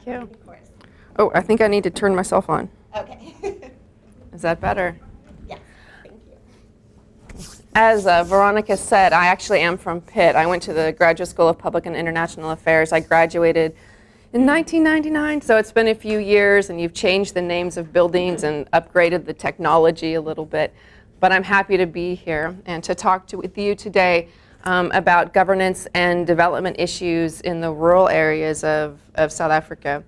Thank you. Of course. Oh, I think I need to turn myself on. Okay. Is that better? Yes, thank you. As Veronica said, I actually am from Pitt. I went to the Graduate School of Public and International Affairs. I graduated in 1999, so it's been a few years, and you've changed the names of buildings and upgraded the technology a little bit. But I'm happy to be here and to talk with you today about governance and development issues in the rural areas of South Africa.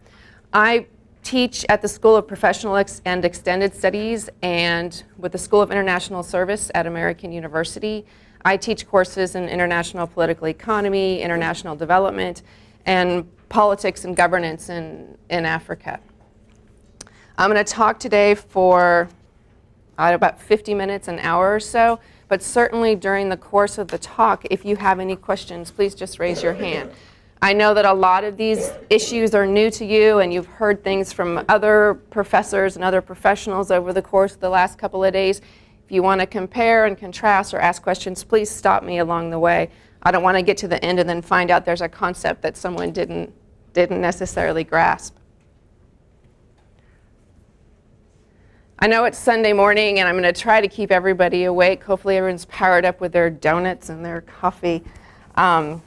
I teach at the School of Professional and Extended Studies and with the School of International Service at American University. I teach courses in international political economy, international development, and politics and governance in Africa. I'm going to talk today for about 50 minutes, an hour or so, but certainly during the course of the talk, if you have any questions, please just raise your hand. I know that a lot of these issues are new to you, and you've heard things from other professors and other professionals over the course of the last couple of days. If you want to compare and contrast or ask questions, please stop me along the way. I don't want to get to the end and then find out there's a concept that someone didn't necessarily grasp. I know it's Sunday morning, and I'm going to try to keep everybody awake. Hopefully everyone's powered up with their donuts and their coffee. I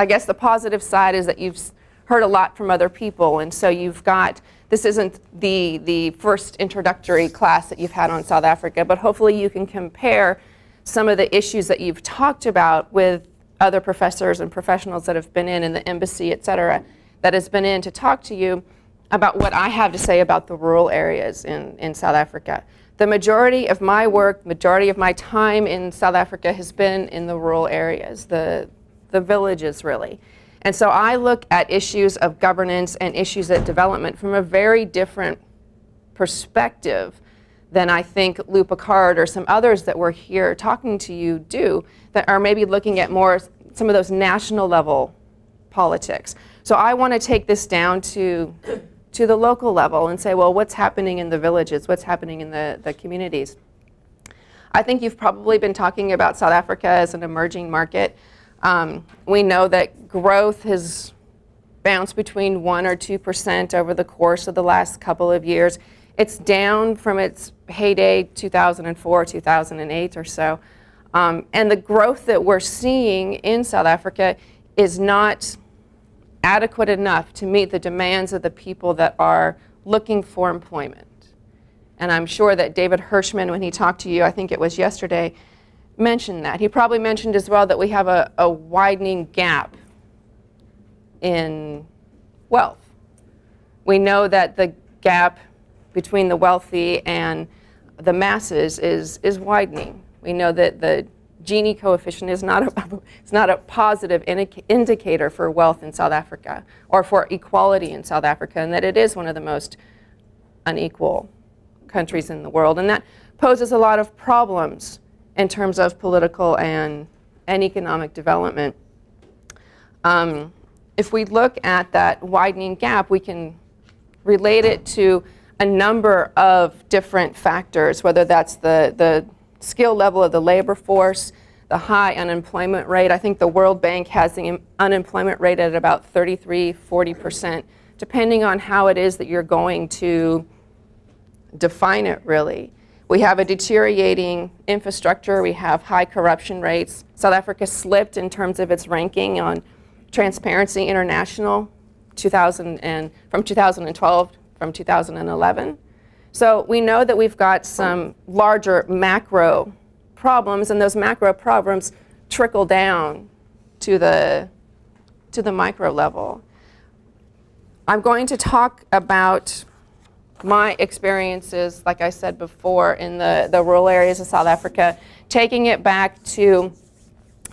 guess the positive side is that you've heard a lot from other people, and so you've got, this isn't the first introductory class that you've had on South Africa, but hopefully you can compare some of the issues that you've talked about with other professors and professionals that have been in the embassy, et cetera, that has been in to talk to you about what I have to say about the rural areas in South Africa. The majority of my work, majority of my time in South Africa has been in the rural areas, the villages really. And so I look at issues of governance and issues of development from a very different perspective than I think Lou Picard or some others that were here talking to you do, that are maybe looking at more some of those national level politics. So I want to take this down to the local level and say, well, what's happening in the villages? What's happening in the communities? I think you've probably been talking about South Africa as an emerging market. We know that growth has bounced between 1 or 2% over the course of the last couple of years. It's down from its heyday, 2004, 2008 or so. And the growth that we're seeing in South Africa is not adequate enough to meet the demands of the people that are looking for employment. And I'm sure that David Hirschman, when he talked to you, I think it was yesterday, mentioned that. He probably mentioned as well that we have a widening gap in wealth. We know that the gap between the wealthy and the masses is widening. We know that the Gini coefficient is not a positive indicator for wealth in South Africa or for equality in South Africa, and that it is one of the most unequal countries in the world. And that poses a lot of problems in terms of political and economic development. If we look at that widening gap, we can relate it to a number of different factors, whether that's the skill level of the labor force, the high unemployment rate. I think the World Bank has the unemployment rate at about 33-40%, depending on how it is that you're going to define it, really. We have a deteriorating infrastructure. We have high corruption rates. South Africa slipped in terms of its ranking on Transparency International from 2012 from 2011. So we know that we've got some larger macro problems, and those macro problems trickle down to the micro level. I'm going to talk about my experiences, like I said before, in the rural areas of South Africa, taking it back to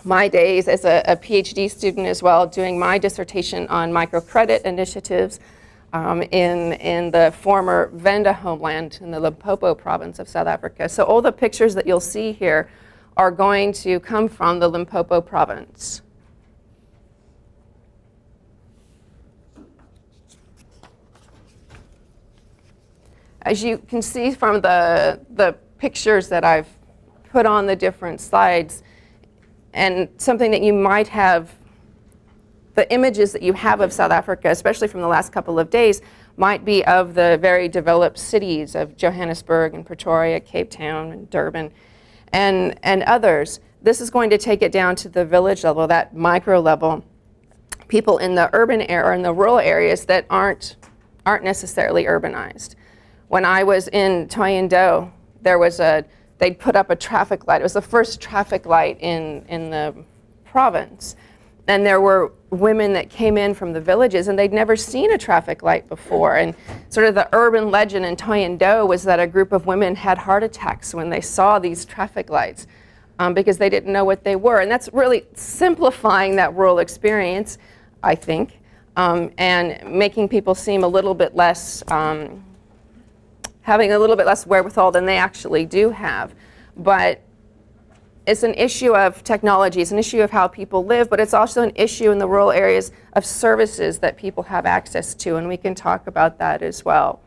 my days as a PhD student as well, doing my dissertation on microcredit initiatives in the former Venda homeland in the Limpopo province of South Africa. So all the pictures that you'll see here are going to come from the Limpopo province. As you can see from the pictures that I've put on the different slides, and something that you might have the images that you have of South Africa, especially from the last couple of days, might be of the very developed cities of Johannesburg and Pretoria, Cape Town and Durban and others. This is going to take it down to the village level, that micro level. People in the urban area or in the rural areas that aren't necessarily urbanized. When I was in Thohoyandou, they'd put up a traffic light. It was the first traffic light in the province. And there were women that came in from the villages and they'd never seen a traffic light before. And sort of the urban legend in Thohoyandou was that a group of women had heart attacks when they saw these traffic lights because they didn't know what they were. And that's really simplifying that rural experience, I think, and making people seem a little bit less, having a little bit less wherewithal than they actually do have. But it's an issue of technology, it's an issue of how people live, but it's also an issue in the rural areas of services that people have access to, and we can talk about that as well.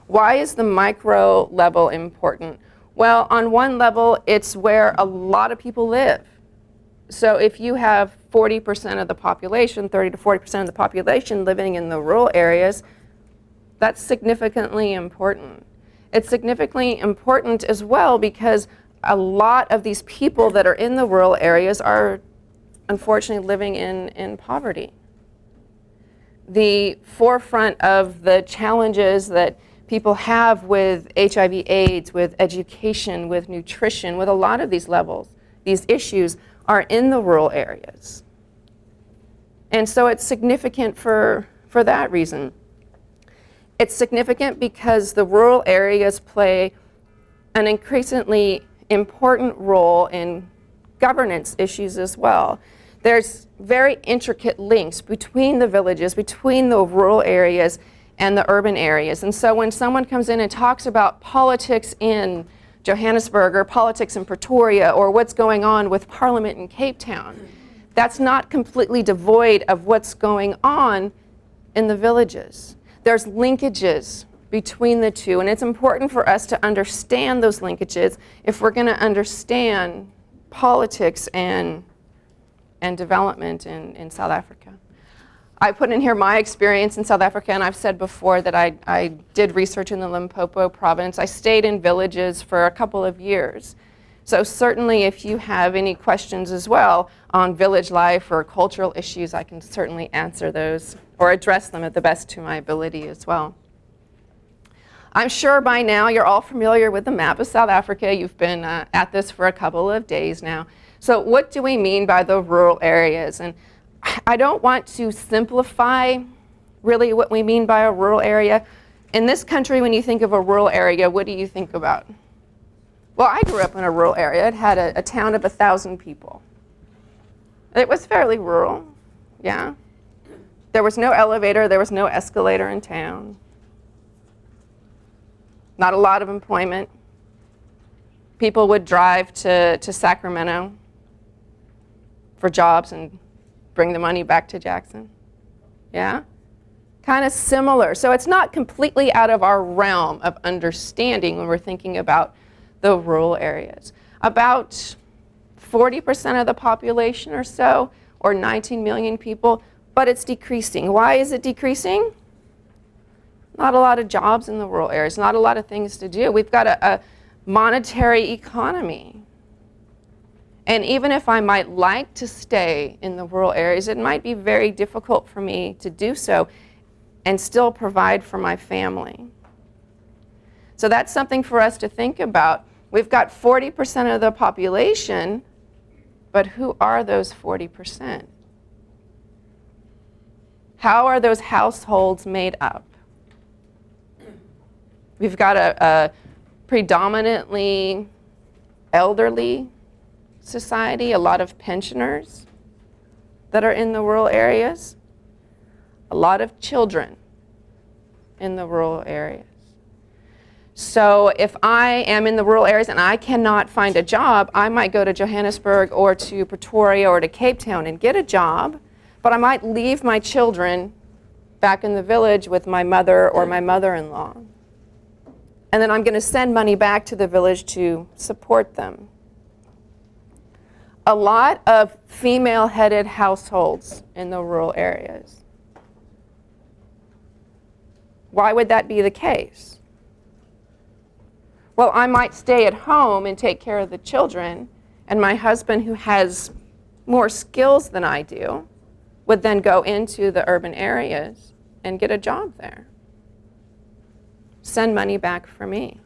Why is the micro level important? Well, on one level, it's where a lot of people live. So if you have 40% of the population, 30 to 40% of the population living in the rural areas, that's significantly important. It's significantly important as well because a lot of these people that are in the rural areas are unfortunately living in poverty. The forefront of the challenges that people have with HIV/AIDS, with education, with nutrition, with a lot of these levels, these issues are in the rural areas. And so it's significant for that reason. It's significant because the rural areas play an increasingly important role in governance issues as well. There's very intricate links between the villages, between the rural areas and the urban areas. And so when someone comes in and talks about politics in Johannesburg or politics in Pretoria or what's going on with Parliament in Cape Town, that's not completely devoid of what's going on in the villages. There's linkages between the two, and it's important for us to understand those linkages if we're going to understand politics and development in South Africa. I put in here my experience in South Africa, and I've said before that I did research in the Limpopo province. I stayed in villages for a couple of years. So certainly if you have any questions as well on village life or cultural issues, I can certainly answer those or address them at the best to my ability as well. I'm sure by now you're all familiar with the map of South Africa. You've been at this for a couple of days now. So what do we mean by the rural areas? And I don't want to simplify really what we mean by a rural area. In this country, when you think of a rural area, what do you think about? Well, I grew up in a rural area. It had a town of 1,000 people. It was fairly rural, yeah. There was no elevator, there was no escalator in town. Not a lot of employment. People would drive to Sacramento for jobs and bring the money back to Jackson. Yeah? Kind of similar. So it's not completely out of our realm of understanding when we're thinking about the rural areas. About 40% of the population or so, or 19 million people, but it's decreasing. Why is it decreasing? Not a lot of jobs in the rural areas, not a lot of things to do. We've got a monetary economy. And even if I might like to stay in the rural areas, it might be very difficult for me to do so and still provide for my family. So that's something for us to think about. We've got 40% of the population, but who are those 40%? How are those households made up? We've got a predominantly elderly society, a lot of pensioners that are in the rural areas, a lot of children in the rural areas. So if I am in the rural areas and I cannot find a job, I might go to Johannesburg or to Pretoria or to Cape Town and get a job, but I might leave my children back in the village with my mother or my mother-in-law. And then I'm going to send money back to the village to support them. a lot of female-headed households in the rural areas. Why would that be the case? Well, I might stay at home and take care of the children, and my husband, who has more skills than I do, would then go into the urban areas and get a job there. Send money back for me.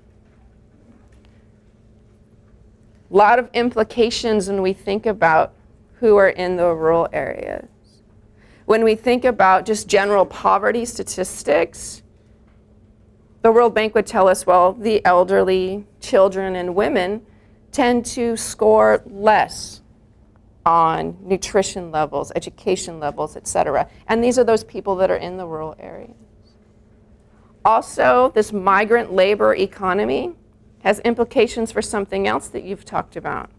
A lot of implications when we think about who are in the rural areas. When we think about just general poverty statistics, the World Bank would tell us, well, the elderly, children, and women tend to score less on nutrition levels, education levels, etc. And these are those people that are in the rural areas. Also, this migrant labor economy has implications for something else that you've talked about.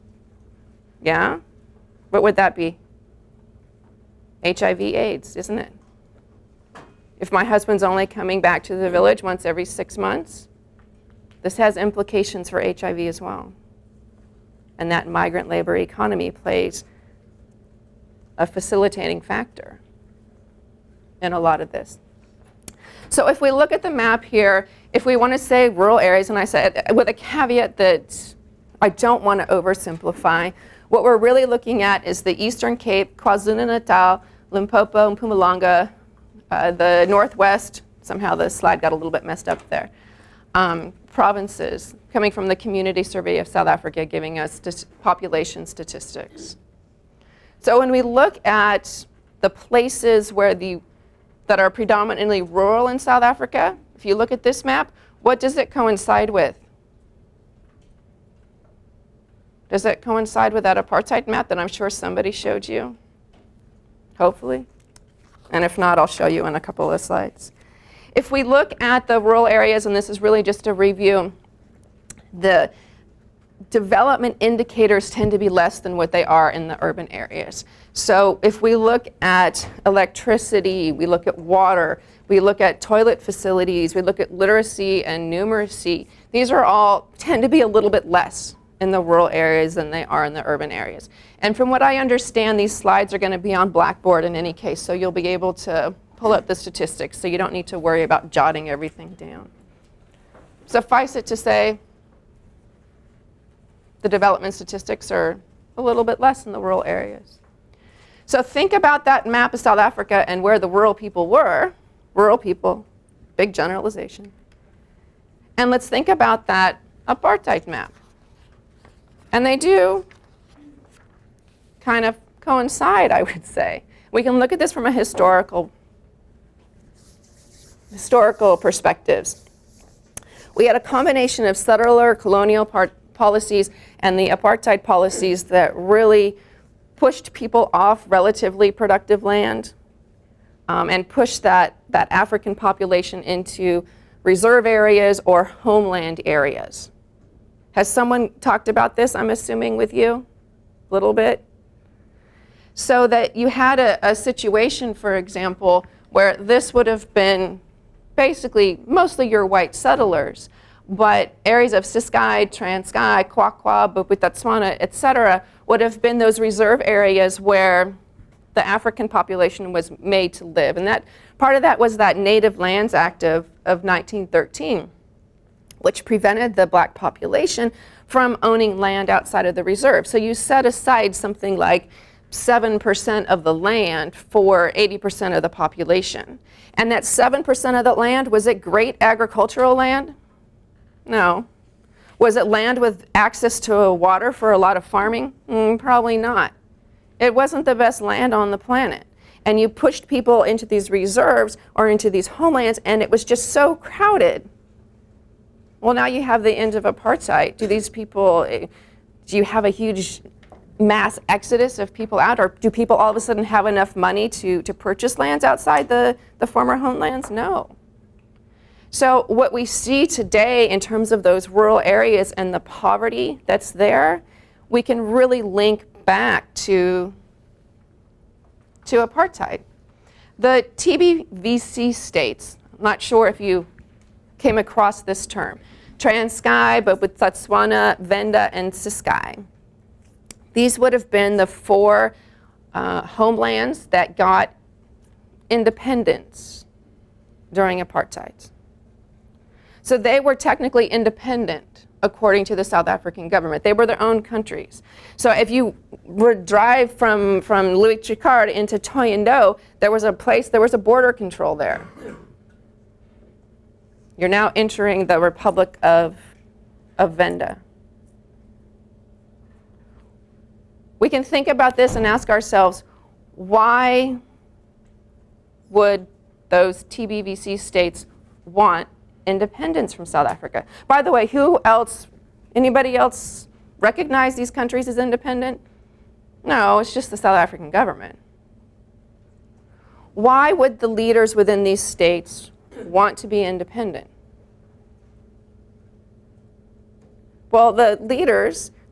Yeah? What would that be? HIV/AIDS, isn't it? If my husband's only coming back to the village once every 6 months, this has implications for HIV as well. And that migrant labor economy plays a facilitating factor in a lot of this. So if we look at the map here, if we want to say rural areas, and I said with a caveat that I don't want to oversimplify, what we're really looking at is the Eastern Cape, KwaZulu-Natal, Limpopo, and Mpumalanga, the Northwest, somehow the slide got a little bit messed up there, provinces coming from the Community Survey of South Africa giving us population statistics. So when we look at the places where that are predominantly rural in South Africa, if you look at this map, what does it coincide with? Does it coincide with that apartheid map that I'm sure somebody showed you? Hopefully. And if not, I'll show you in a couple of slides. If we look at the rural areas, and this is really just a review, the development indicators tend to be less than what they are in the urban areas. So if we look at electricity, we look at water, we look at toilet facilities, we look at literacy and numeracy, these are all tend to be a little bit less in the rural areas than they are in the urban areas. And from what I understand, these slides are going to be on Blackboard in any case, so you'll be able to pull up the statistics, so you don't need to worry about jotting everything down. Suffice it to say, the development statistics are a little bit less in the rural areas. So think about that map of South Africa and where the rural people were. Rural people, big generalization. And let's think about that apartheid map. And they do kind of coincide, I would say. We can look at this from a historical perspectives. We had a combination of settler colonial policies and the apartheid policies that really pushed people off relatively productive land and pushed that African population into reserve areas or homeland areas. Has someone talked about this, I'm assuming, with you? A little bit? So that you had a situation, for example, where this would have been basically mostly your white settlers, but areas of Ciskei, Transkei, Kwakwa, Bophuthatswana, etc., would have been those reserve areas where the African population was made to live. And that part of that was that Native Lands Act of 1913, which prevented the black population from owning land outside of the reserve. So you set aside something like 7% of the land for 80% of the population. And that 7% of the land, was it great agricultural land? No. Was it land with access to water for a lot of farming? Probably not. It wasn't the best land on the planet. And you pushed people into these reserves or into these homelands, and it was just so crowded. Well, now you have the end of apartheid. Do you have a huge mass exodus of people out, or do people all of a sudden have enough money to purchase lands outside the former homelands? No. So what we see today in terms of those rural areas and the poverty that's there, we can really link back to apartheid. The TBVC states, I'm not sure if you came across this term, Transkei, Bophuthatswana, Venda, and Ciskei. These would have been the 4 homelands that got independence during apartheid. So they were technically independent according to the South African government. They were their own countries. So if you would drive from Louis Tricard into Thohoyandou, there was a border control there. You're now entering the Republic of Venda. We can think about this and ask ourselves, why would those TBVC states want independence from South Africa? By the way, anybody else recognize these countries as independent? No, it's just the South African government. Why would the leaders within these states want to be independent? Well,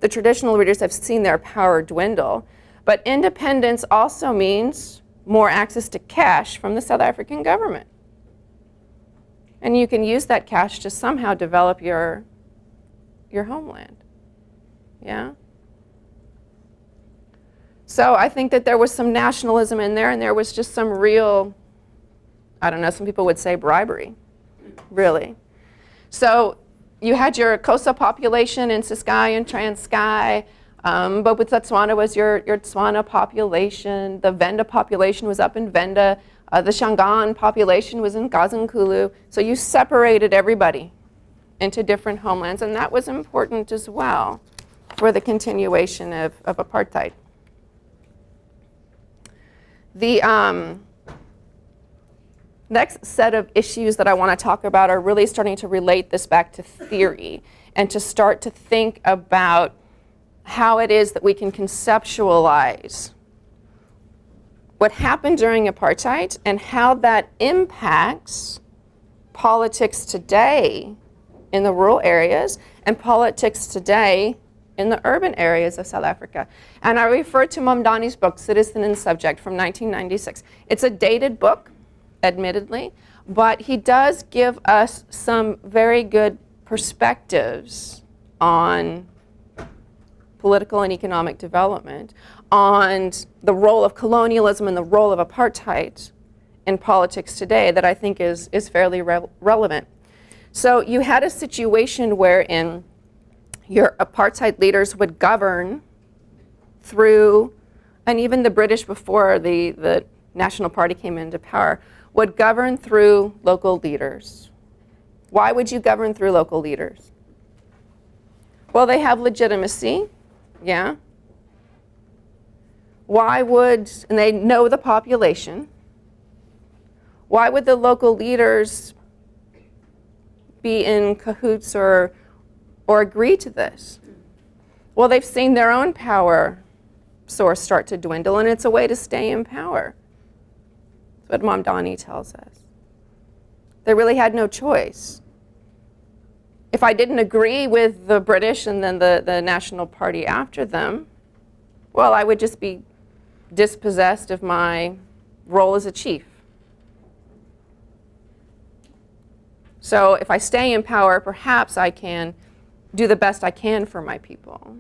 the traditional leaders have seen their power dwindle, but independence also means more access to cash from the South African government. And you can use that cash to somehow develop your homeland. Yeah? So I think that there was some nationalism in there, and there was just some real, I don't know, some people would say bribery, really. So you had your Xhosa population in Ciskei and Transkei, but with Botswana was your Tswana population. The Venda population was up in Venda. The Shangaan population was in Gazankulu. So you separated everybody into different homelands, and that was important as well for the continuation of apartheid. The next set of issues that I want to talk about are really starting to relate this back to theory and to start to think about how it is that we can conceptualize what happened during apartheid and how that impacts politics today in the rural areas and politics today in the urban areas of South Africa. And I refer to Mamdani's book, Citizen and Subject, from 1996. It's a dated book, admittedly, but he does give us some very good perspectives on political and economic development, on the role of colonialism and the role of apartheid in politics today that I think is fairly relevant. So you had a situation wherein your apartheid leaders would govern through, and even the British before the National Party came into power, would govern through local leaders. Why would you govern through local leaders? Well, they have legitimacy, yeah. And they know the population. Why would the local leaders be in cahoots or agree to this? Well, they've seen their own power source start to dwindle, and it's a way to stay in power. That's what Mamdani tells us. They really had no choice. If I didn't agree with the British and then the National Party after them, well, I would just be dispossessed of my role as a chief. So if I stay in power, perhaps I can do the best I can for my people.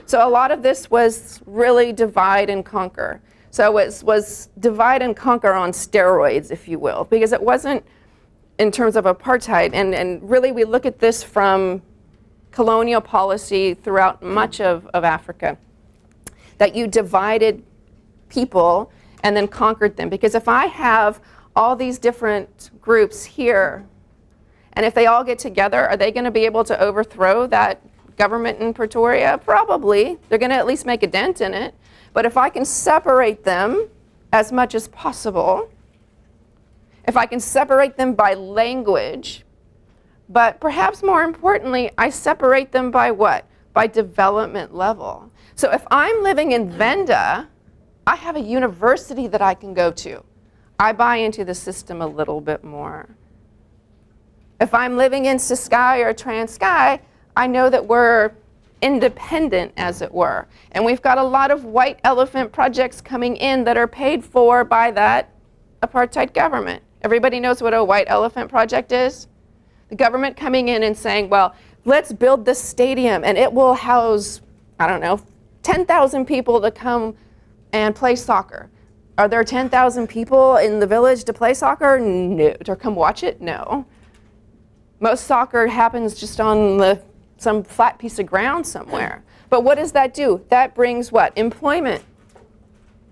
So a lot of this was really divide and conquer. So it was divide and conquer on steroids, if you will, because it wasn't in terms of apartheid. And really we look at this from colonial policy throughout much of Africa, that you divided people and then conquered them. Because if I have all these different groups here, and if they all get together, are they going to be able to overthrow that government in Pretoria? Probably. They're going to at least make a dent in it. But if I can separate them as much as possible, if I can separate them by language, but perhaps more importantly, I separate them by what? By development level. So if I'm living in Venda, I have a university that I can go to. I buy into the system a little bit more. If I'm living in Ciskei or Transkei, I know that we're independent, as it were. And we've got a lot of white elephant projects coming in that are paid for by that apartheid government. Everybody knows what a white elephant project is? The government coming in and saying, well, let's build this stadium and it will house, I don't know, 10,000 people to come and play soccer. Are there 10,000 people in the village to play soccer? No. To come watch it? No. Most soccer happens just on some flat piece of ground somewhere. But what does that do? That brings what? Employment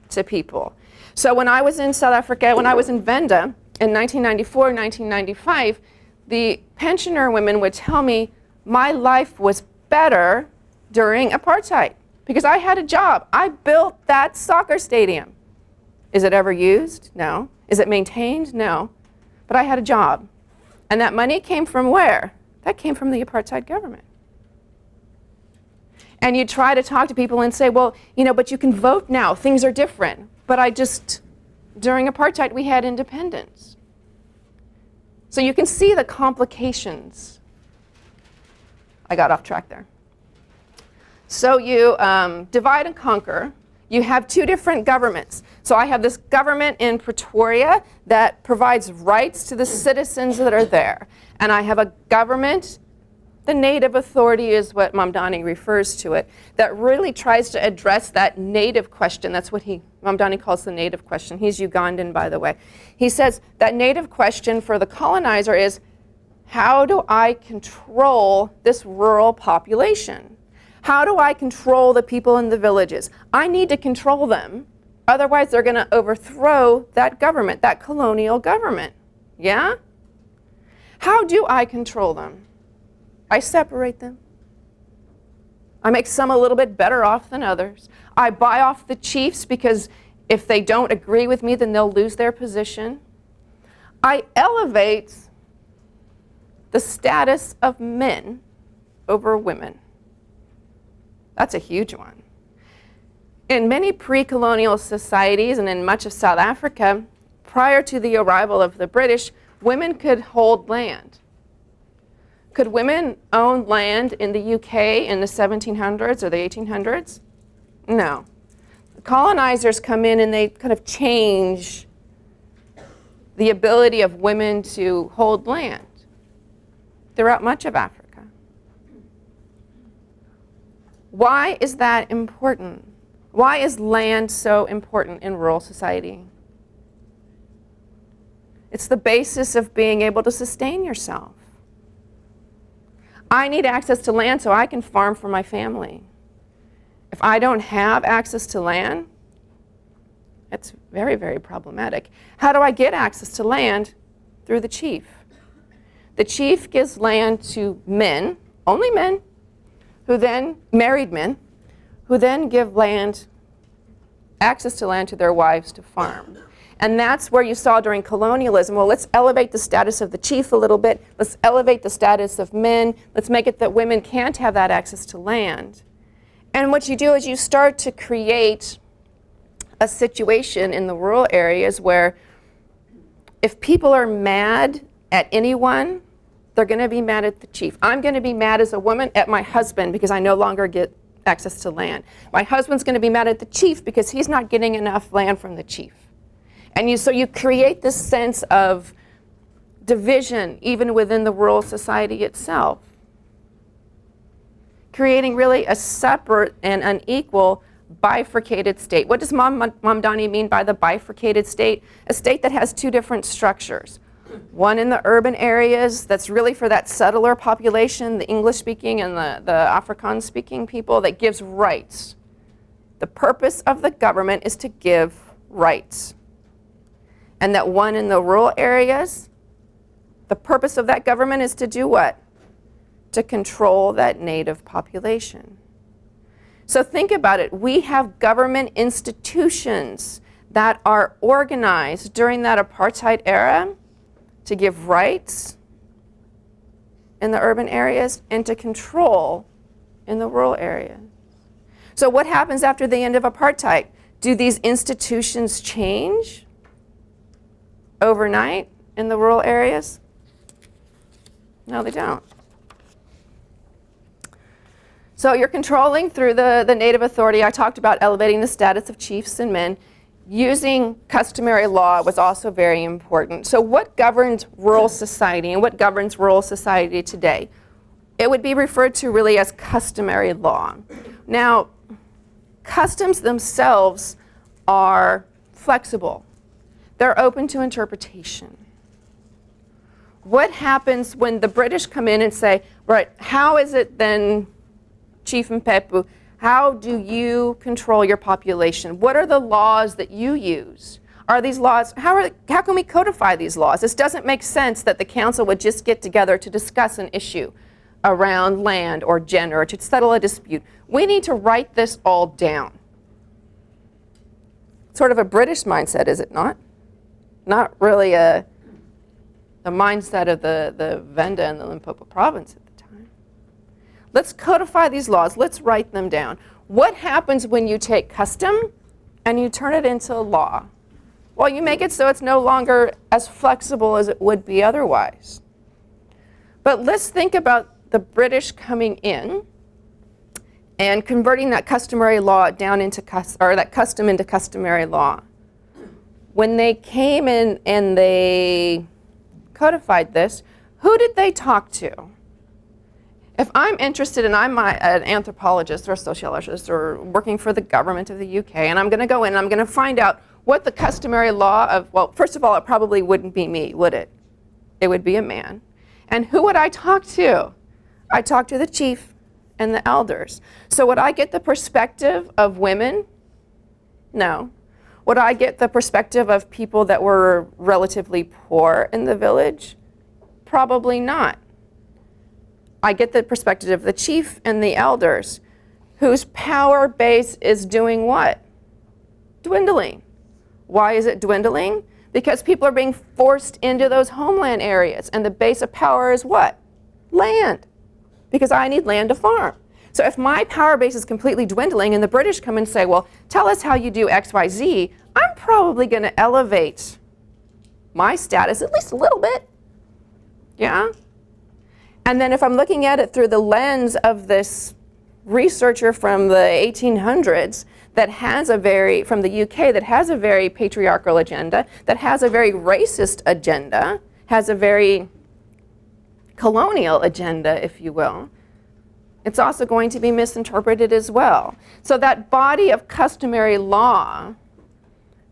to people. So when I was in South Africa, when I was in Venda in 1994, 1995, the pensioner women would tell me my life was better during apartheid because I had a job. I built that soccer stadium. Is it ever used? No. Is it maintained? No. But I had a job. And that money came from where? That came from the apartheid government. And you try to talk to people and say, well, but you can vote now. Things are different. But during apartheid, we had independence. So you can see the complications. I got off track there. So you divide and conquer. You have two different governments. So I have this government in Pretoria that provides rights to the citizens that are there. And I have a government, the native authority is what Mamdani refers to it, that really tries to address that native question. That's what Mamdani calls the native question. He's Ugandan, by the way. He says that native question for the colonizer is, how do I control this rural population? How do I control the people in the villages? I need to control them. Otherwise, they're going to overthrow that government, that colonial government. Yeah? How do I control them? I separate them. I make some a little bit better off than others. I buy off the chiefs because if they don't agree with me, then they'll lose their position. I elevate the status of men over women. That's a huge one. In many pre-colonial societies and in much of South Africa, prior to the arrival of the British, women could hold land. Could women own land in the UK in the 1700s or the 1800s? No. The colonizers come in and they kind of change the ability of women to hold land throughout much of Africa. Why is that important? Why is land so important in rural society? It's the basis of being able to sustain yourself. I need access to land so I can farm for my family. If I don't have access to land, it's very, very problematic. How do I get access to land? Through the chief. The chief gives land to men, only men, who then, married men, who then give access to land to their wives to farm. And that's where you saw during colonialism, well, let's elevate the status of the chief a little bit. Let's elevate the status of men. Let's make it that women can't have that access to land. And what you do is you start to create a situation in the rural areas where if people are mad at anyone, they're going to be mad at the chief. I'm going to be mad as a woman at my husband because I no longer get access to land. My husband's going to be mad at the chief because he's not getting enough land from the chief. And so you create this sense of division even within the rural society itself, creating really a separate and unequal bifurcated state. What does Mamdani mean by the bifurcated state? A state that has two different structures. One in the urban areas that's really for that settler population, the English-speaking and the Afrikaans-speaking people, that gives rights. The purpose of the government is to give rights. And that one in the rural areas, the purpose of that government is to do what? To control that native population. So think about it. We have government institutions that are organized during that apartheid era to give rights in the urban areas and to control in the rural areas. So what happens after the end of apartheid? Do these institutions change overnight in the rural areas? No, they don't. So you're controlling through the native authority. I talked about elevating the status of chiefs and men. Using customary law was also very important. So what governs rural society and what governs rural society today? It would be referred to really as customary law. Now, customs themselves are flexible. They're open to interpretation. What happens when the British come in and say, right, how is it then, Chief Mpepu, how do you control your population? What are the laws that you use? Are these laws, how can we codify these laws? This doesn't make sense that the council would just get together to discuss an issue around land or gender, or to settle a dispute. We need to write this all down. Sort of a British mindset, is it not? Not really the mindset of the Venda and the Limpopo province at the time. Let's codify these laws. Let's write them down. What happens when you take custom and you turn it into law? Well, you make it so it's no longer as flexible as it would be otherwise. But let's think about the British coming in and converting that customary law down into that custom into customary law. When they came in and they codified this, who did they talk to? If I'm interested and I'm an anthropologist or a sociologist or working for the government of the UK, and I'm going to go in and I'm going to find out what the customary law of, well, first of all, it probably wouldn't be me, would it? It would be a man. And who would I talk to? I talk to the chief and the elders. So would I get the perspective of women? No. Would I get the perspective of people that were relatively poor in the village? Probably not. I get the perspective of the chief and the elders, whose power base is doing what? Dwindling. Why is it dwindling? Because people are being forced into those homeland areas, and the base of power is what? Land. Because I need land to farm. So if my power base is completely dwindling and the British come and say, well, tell us how you do X, Y, Z, I'm probably going to elevate my status at least a little bit. Yeah? And then if I'm looking at it through the lens of this researcher from the 1800s that has from the UK, that has a very patriarchal agenda, that has a very racist agenda, has a very colonial agenda, if you will, it's also going to be misinterpreted as well. So that body of customary law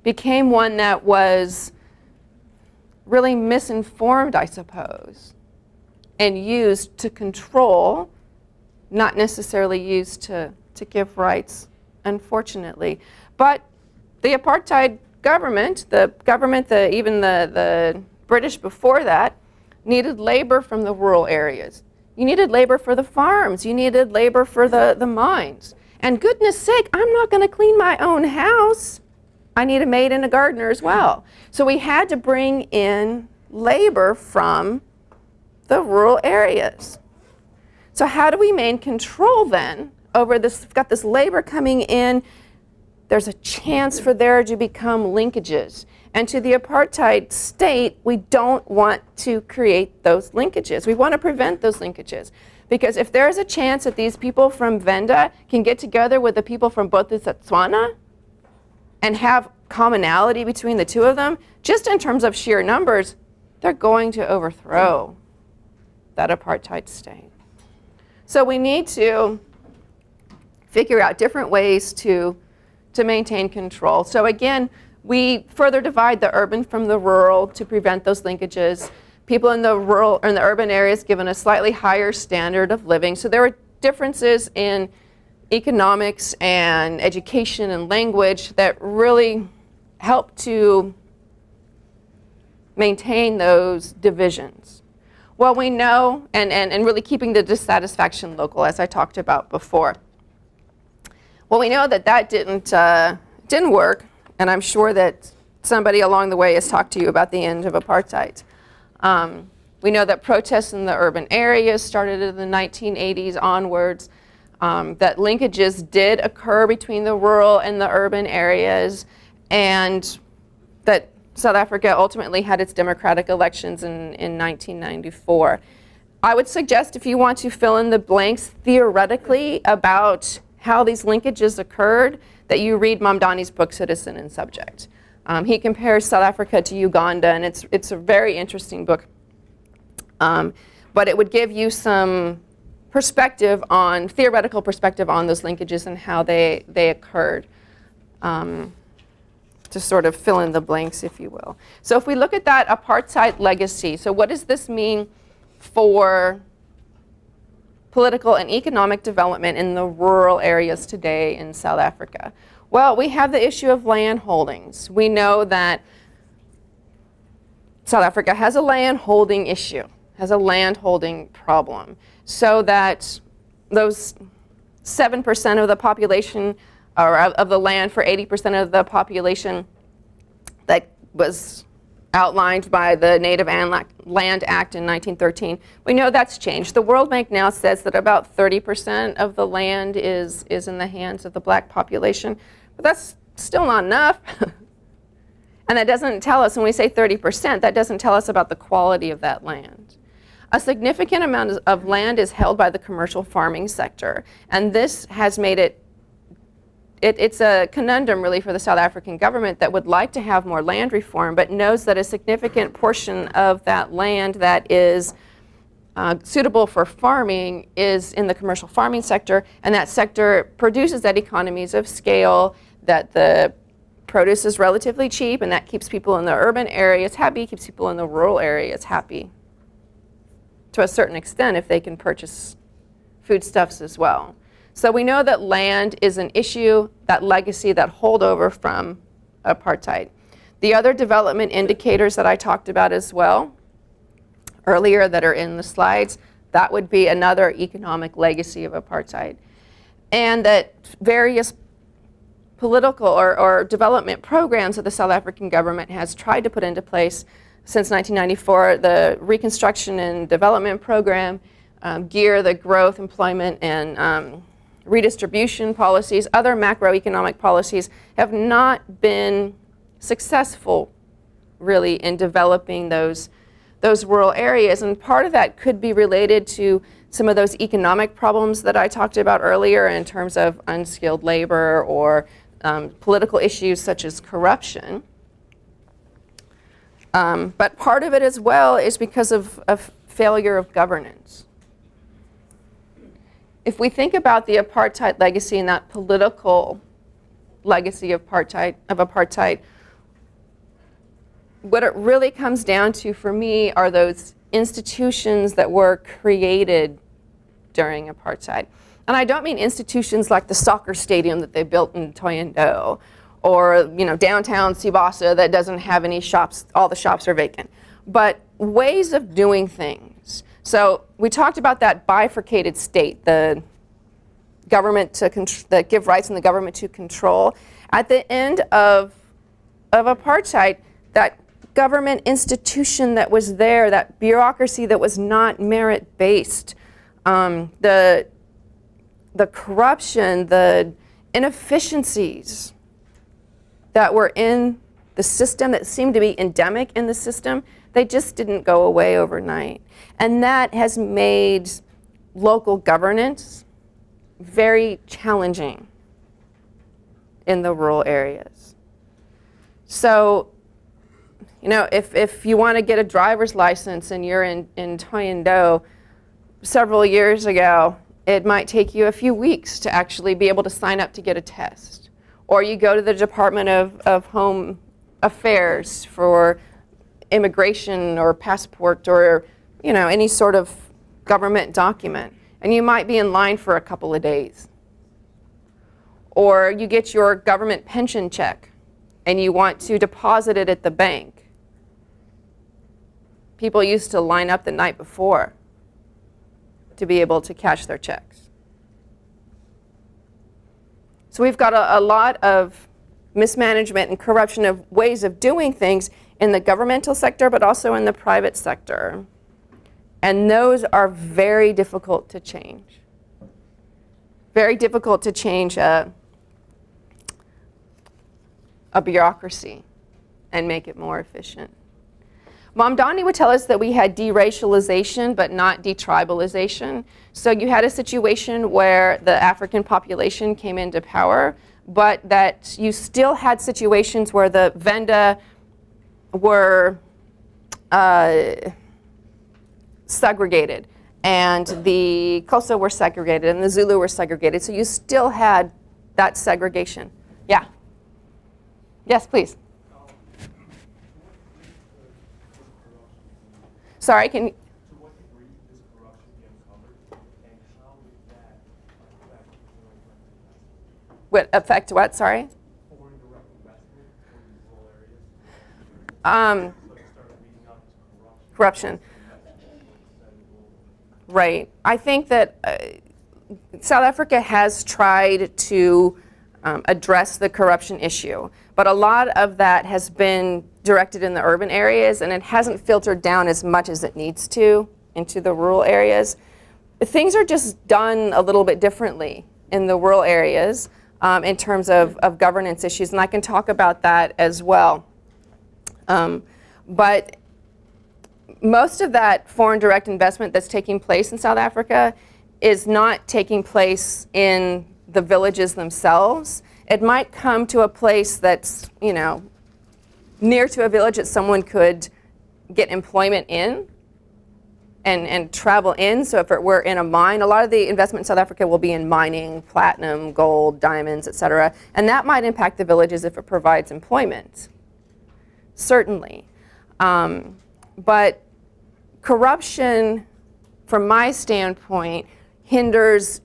became one that was really misinformed, I suppose, and used to control, not necessarily used to give rights, unfortunately. But the apartheid government, even the British before that, needed labor from the rural areas. You needed labor for the farms. You needed labor for the mines. And goodness sake, I'm not going to clean my own house. I need a maid and a gardener as well. So we had to bring in labor from the rural areas. So how do we maintain control then over this? We've got this labor coming in. There's a chance for there to become linkages. And to the apartheid state, we don't want to create those linkages. We want to prevent those linkages. Because if there's a chance that these people from Venda can get together with the people from Botswana and have commonality between the two of them, just in terms of sheer numbers, they're going to overthrow that apartheid state. So we need to figure out different ways to maintain control. So again, we further divide the urban from the rural to prevent those linkages. People in the rural or in the urban areas given a slightly higher standard of living. So there were differences in economics and education and language that really helped to maintain those divisions. Well, we know, and really keeping the dissatisfaction local, as I talked about before. Well, we know that didn't work, and I'm sure that somebody along the way has talked to you about the end of apartheid. We know that protests in the urban areas started in the 1980s onwards, that linkages did occur between the rural and the urban areas, and that South Africa ultimately had its democratic elections in 1994. I would suggest if you want to fill in the blanks theoretically about how these linkages occurred, that you read Mamdani's book, Citizen and Subject. He compares South Africa to Uganda, and it's a very interesting book. But it would give you some theoretical perspective on those linkages and how they occurred, to sort of fill in the blanks, if you will. So if we look at that apartheid legacy, so what does this mean for political and economic development in the rural areas today in South Africa? Well, we have the issue of land holdings. We know that South Africa has a land holding issue, has a land holding problem, so that those 7% of the population, or of the land for 80% of the population that was outlined by the Native Land Act in 1913, we know that's changed. The World Bank now says that about 30% of the land is in the hands of the black population, but that's still not enough. And that doesn't tell us, when we say 30%, that doesn't tell us about the quality of that land. A significant amount of land is held by the commercial farming sector, and this has made it's a conundrum really for the South African government that would like to have more land reform, but knows that a significant portion of that land that is suitable for farming is in the commercial farming sector, and that sector produces that economies of scale, that the produce is relatively cheap, and that keeps people in the urban areas happy, keeps people in the rural areas happy to a certain extent if they can purchase foodstuffs as well. So we know that land is an issue, that legacy, that holdover from apartheid. The other development indicators that I talked about as well earlier that are in the slides, that would be another economic legacy of apartheid. And that various political or development programs that the South African government has tried to put into place since 1994, the Reconstruction and Development Program, GEAR, the growth, employment, and redistribution policies, other macroeconomic policies have not been successful really in developing those rural areas. And part of that could be related to some of those economic problems that I talked about earlier in terms of unskilled labor or political issues such as corruption. But part of it as well is because of failure of governance. If we think about the apartheid legacy and that political legacy of apartheid, what it really comes down to for me are those institutions that were created during apartheid. And I don't mean institutions like the soccer stadium that they built in Thohoyandou, or downtown Sibasa that doesn't have any shops, all the shops are vacant, but ways of doing things. So we talked about that bifurcated state, the government that give rights and the government to control. At the end of apartheid, that government institution that was there, that bureaucracy that was not merit-based, the corruption, the inefficiencies that were in the system, that seemed to be endemic in the system, they just didn't go away overnight. And that has made local governance very challenging in the rural areas. So, if you want to get a driver's license and you're in Thohoyandou several years ago, it might take you a few weeks to actually be able to sign up to get a test. Or you go to the Department of Home Affairs for immigration or passport or any sort of government document, and you might be in line for a couple of days. Or you get your government pension check and you want to deposit it at the bank. People used to line up the night before to be able to cash their checks. So we've got a lot of mismanagement and corruption of ways of doing things in the governmental sector, but also in the private sector. And those are very difficult to change. Very difficult to change a bureaucracy and make it more efficient. Mamdani would tell us that we had deracialization, but not detribalization. So you had a situation where the African population came into power, but that you still had situations where the Venda were segregated and the Xhosa were segregated, and the Zulu were segregated. So you still had that segregation. Yeah. Yes, please. Sorry, can you? To what degree is corruption being covered, and how would that affect What affect what? Sorry. foreign direct investment in rural areas? Um, Like start reading out this corruption. Right. I think that South Africa has tried to address the corruption issue, but a lot of that has been directed in the urban areas, and it hasn't filtered down as much as it needs to into the rural areas. Things are just done a little bit differently in the rural areas in terms of governance issues, and I can talk about that as well. But most of that foreign direct investment that's taking place in South Africa is not taking place in the villages themselves. It might come to a place that's, you know, near to a village that someone could get employment in and travel in. So if it were in a mine, a lot of the investment in South Africa will be in mining, platinum, gold, diamonds, et cetera. And that might impact the villages if it provides employment, certainly. But corruption, from my standpoint, hinders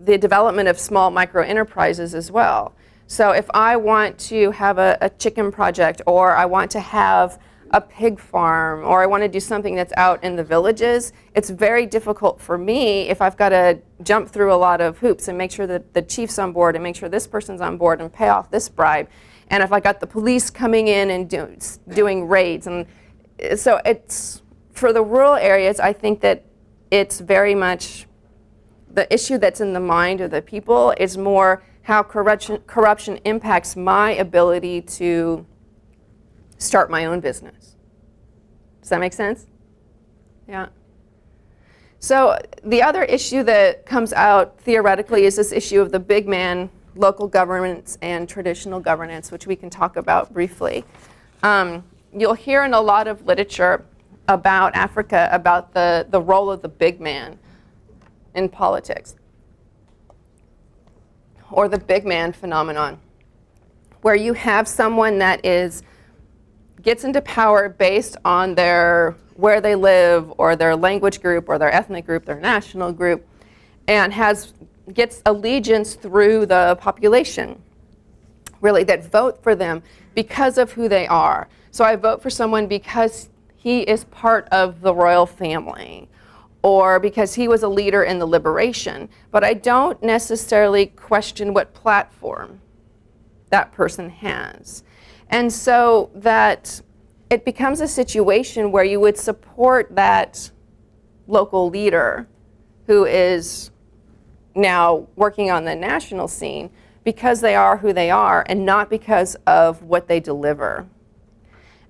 the development of small micro enterprises as well. So if I want to have a chicken project, or I want to have a pig farm, or I want to do something that's out in the villages, it's very difficult for me if I've got to jump through a lot of hoops and make sure that the chief's on board and make sure this person's on board and pay off this bribe. And if I got the police coming in and doing raids. And so it's, for the rural areas, I think that it's very much the issue that's in the mind of the people is more how corruption impacts my ability to start my own business. Does that make sense? Yeah. So the other issue that comes out theoretically is this issue of the big man, local governments and traditional governance, which we can talk about briefly. You'll hear in a lot of literature about Africa about the role of the big man in politics, or the big man phenomenon, where you have someone that gets into power based on where they live, or their language group, or their ethnic group, their national group, and gets allegiance through the population, really, that vote for them because of who they are. So I vote for someone because he is part of the royal family, or because he was a leader in the liberation, but I don't necessarily question what platform that person has. And so that it becomes a situation where you would support that local leader who is now working on the national scene because they are who they are and not because of what they deliver.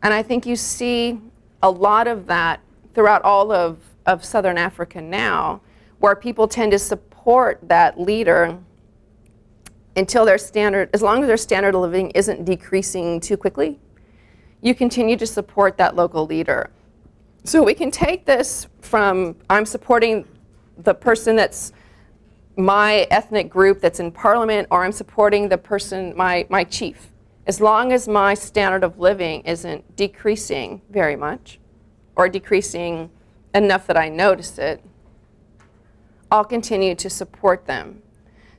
And I think you see a lot of that throughout all of Southern Africa now, where people tend to support that leader until as long as their standard of living isn't decreasing too quickly, you continue to support that local leader. So we can take this from, I'm supporting the person that's my ethnic group that's in parliament, or I'm supporting the person, my chief. As long as my standard of living isn't decreasing very much, or decreasing enough that I notice it, I'll continue to support them.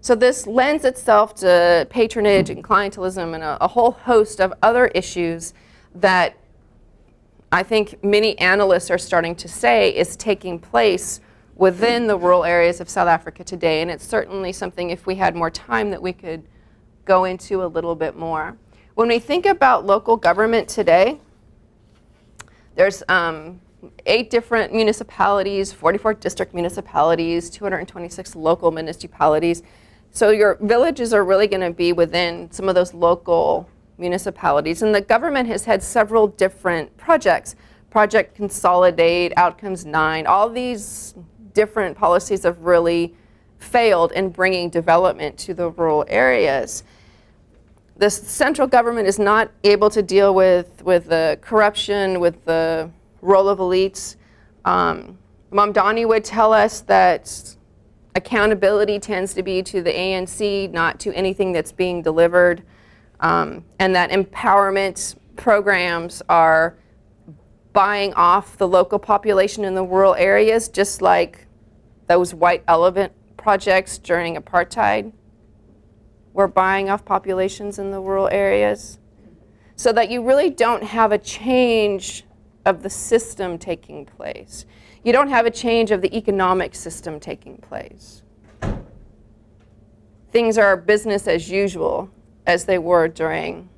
So this lends itself to patronage and clientelism and a whole host of other issues that I think many analysts are starting to say is taking place within the rural areas of South Africa today. And it's certainly something, if we had more time, that we could go into a little bit more. When we think about local government today, there's 8 different municipalities, 44 district municipalities, 226 local municipalities. So your villages are really going to be within some of those local municipalities. And the government has had several different projects. Project Consolidate, Outcomes 9, all these different policies have really failed in bringing development to the rural areas. The central government is not able to deal with the corruption, with the role of elites. Mamdani would tell us that accountability tends to be to the ANC, not to anything that's being delivered, and that empowerment programs are buying off the local population in the rural areas, just like those white elephant projects during apartheid were buying off populations in the rural areas. So that you really don't have a change of the system taking place. You don't have a change of the economic system taking place. Things are business as usual as they were during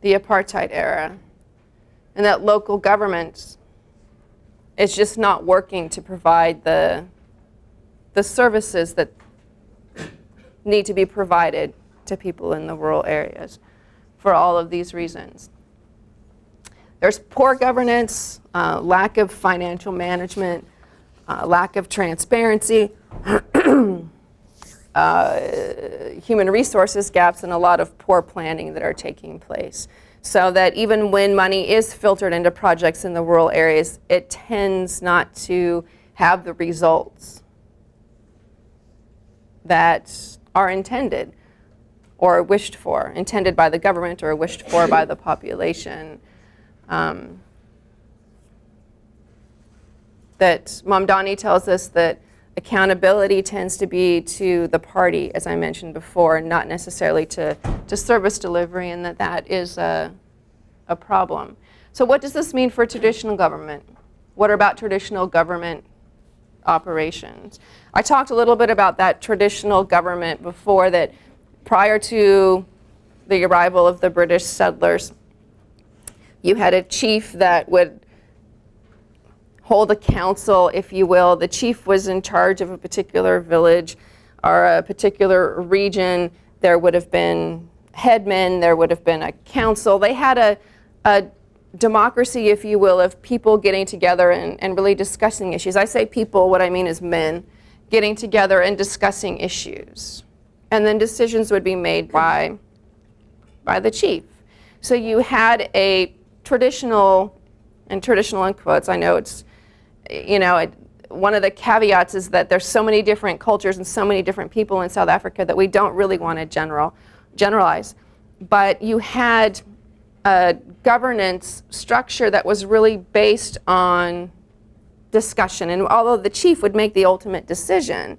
the apartheid era. And that local government is just not working to provide the services that need to be provided to people in the rural areas for all of these reasons. There's poor governance, lack of financial management, lack of transparency, human resources gaps, and a lot of poor planning that are taking place. So that even when money is filtered into projects in the rural areas, it tends not to have the results that are intended or wished for, intended by the government or wished for by the population. That Mamdani tells us that accountability tends to be to the party, as I mentioned before, and not necessarily to service delivery, and that is a problem. So what does this mean for traditional government? What about traditional government operations? I talked a little bit about that traditional government before, that prior to the arrival of the British settlers, you had a chief that would hold a council, if you will. The chief was in charge of a particular village or a particular region. There would have been headmen, there would have been a council. They had a democracy, if you will, of people getting together and really discussing issues. I say people, what I mean is men, getting together and discussing issues. And then decisions would be made by the chief. So you had a traditional, and traditional in quotes, I know it's, one of the caveats is that there's so many different cultures and so many different people in South Africa that we don't really want to generalize. But you had a governance structure that was really based on discussion. And although the chief would make the ultimate decision,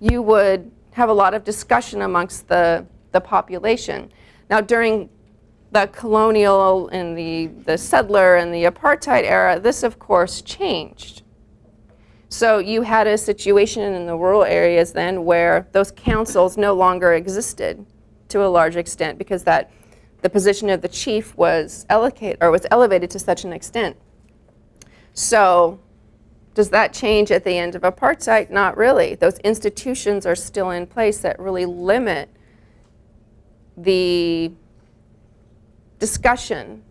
you would have a lot of discussion amongst the population. Now, during the colonial and the settler and the apartheid era, this of course changed. So you had a situation in the rural areas then where those councils no longer existed to a large extent, because that the position of the chief was elevated to such an extent. So does that change at the end of apartheid? Not really. Those institutions are still in place that really limit the discussion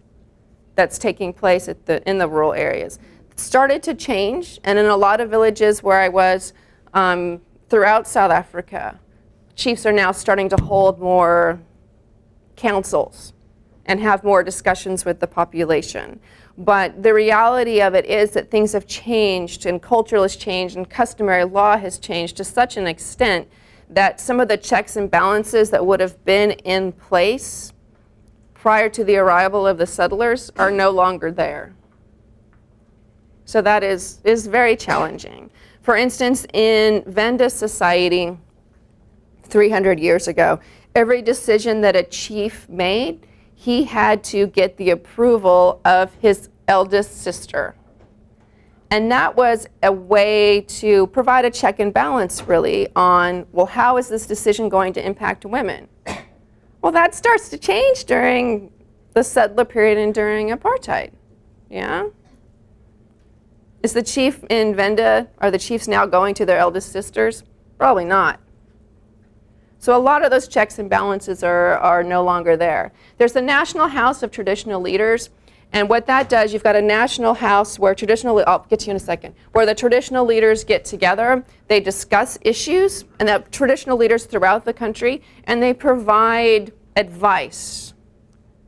that's taking place in the rural areas. It started to change, and in a lot of villages where I was throughout South Africa, chiefs are now starting to hold more councils and have more discussions with the population. But the reality of it is that things have changed, and culture has changed, and customary law has changed to such an extent that some of the checks and balances that would have been in place prior to the arrival of the settlers are no longer there. So that is very challenging. For instance, in Venda society 300 years ago, every decision that a chief made, he had to get the approval of his eldest sister. And that was a way to provide a check and balance, really, on, well, how is this decision going to impact women? Well, that starts to change during the settler period and during apartheid, yeah? Is the chief in Venda, are the chiefs now going to their eldest sisters? Probably not. So a lot of those checks and balances are no longer there. There's the National House of Traditional Leaders, and what that does, you've got a national house where I'll get to you in a second, where the traditional leaders get together, they discuss issues, and the traditional leaders throughout the country, and they provide advice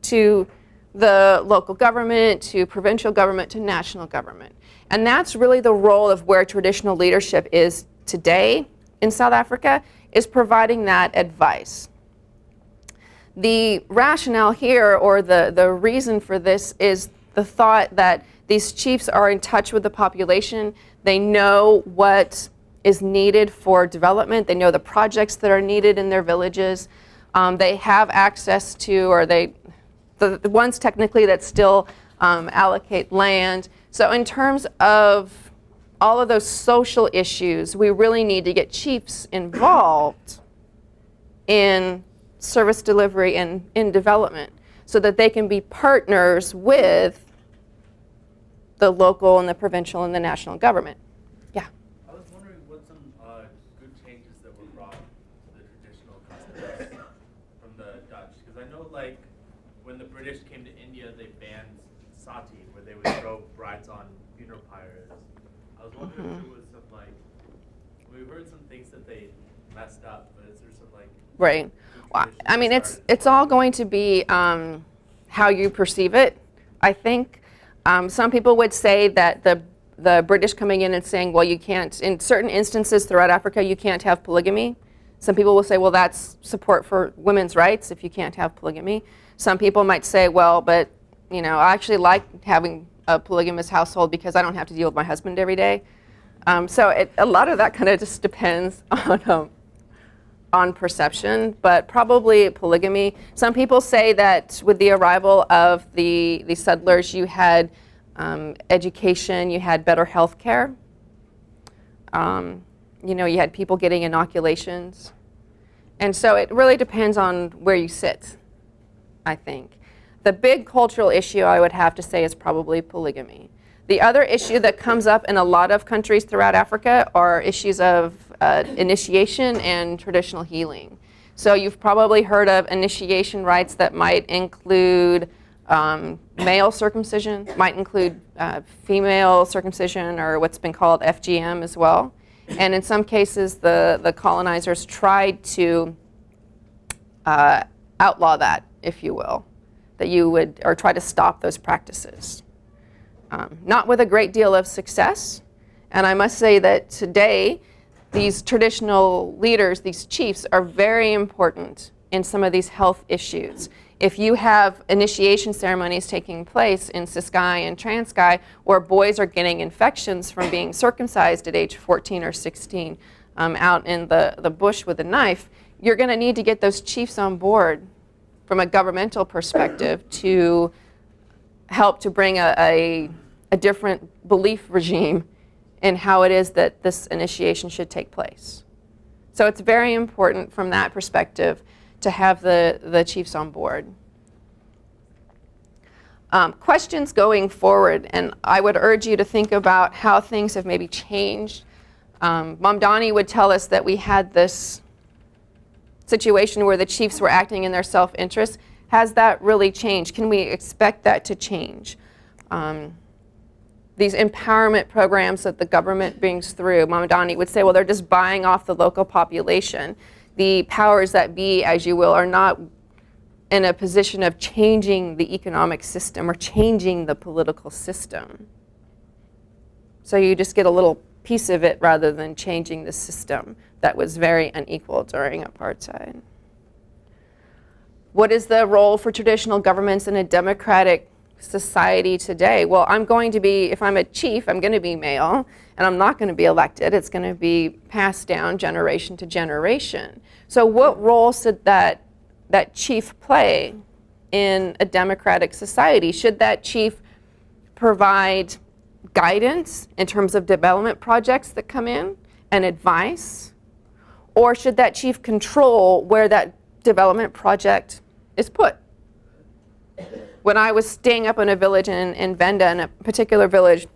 to the local government to provincial government to national government. And that's really the role of where traditional leadership is today in South Africa, is providing that advice. The rationale here, or the reason for this, is the thought that these chiefs are in touch with the population. They know what is needed for development. They know the projects that are needed in their villages. They have access to, or the ones technically that still allocate land. So in terms of all of those social issues, we really need to get chiefs involved in service delivery and in development so that they can be partners with the local and the provincial and the national government. Yeah? I was wondering what some good changes that were brought to the traditional customs from the Dutch. Because I know, like, when the British came to India, they banned sati, where they would throw brides on funeral pyres. I was wondering if there was some, like, we heard some things that they messed up, but is there some, like, Right. Well, I mean, it's all going to be how you perceive it, I think. Some people would say that the British coming in and saying, well, you can't, in certain instances throughout Africa, you can't have polygamy. Some people will say, well, that's support for women's rights if you can't have polygamy. Some people might say, well, but, you know, I actually like having a polygamous household because I don't have to deal with my husband every day. So a lot of that kind of just depends on perception, but probably polygamy. Some people say that with the arrival of the settlers, you had education, you had better health care. You know, you had people getting inoculations. And so it really depends on where you sit, I think. The big cultural issue I would have to say is probably polygamy. The other issue that comes up in a lot of countries throughout Africa are issues of initiation and traditional healing. So you've probably heard of initiation rites that might include male circumcision, might include female circumcision, or what's been called FGM as well. And in some cases, the colonizers tried to outlaw that, if you will, that you would, or try to stop those practices. Not with a great deal of success. And I must say that today, these traditional leaders, these chiefs, are very important in some of these health issues. If you have initiation ceremonies taking place in Ciskei and Transkei, where boys are getting infections from being circumcised at age 14 or 16 out in the bush with a knife, you're going to need to get those chiefs on board from a governmental perspective to help to bring a different belief regime in how it is that this initiation should take place. So it's very important from that perspective to have the chiefs on board. Questions going forward, and I would urge you to think about how things have maybe changed. Mom Donnie would tell us that we had this situation where the chiefs were acting in their self-interest. Has that really changed? Can we expect that to change? These empowerment programs that the government brings through, Mama Donnie would say, well, they're just buying off the local population. The powers that be, as you will, are not in a position of changing the economic system or changing the political system. So you just get a little piece of it rather than changing the system that was very unequal during apartheid. What is the role for traditional governments in a democratic society today? Well, I'm going to be, if I'm a chief, I'm going to be male, and I'm not going to be elected. It's going to be passed down generation to generation. So what role should that chief play in a democratic society? Should that chief provide guidance in terms of development projects that come in and advice? Or should that chief control where that development project is put? When I was staying up in a village in Venda, in a particular village,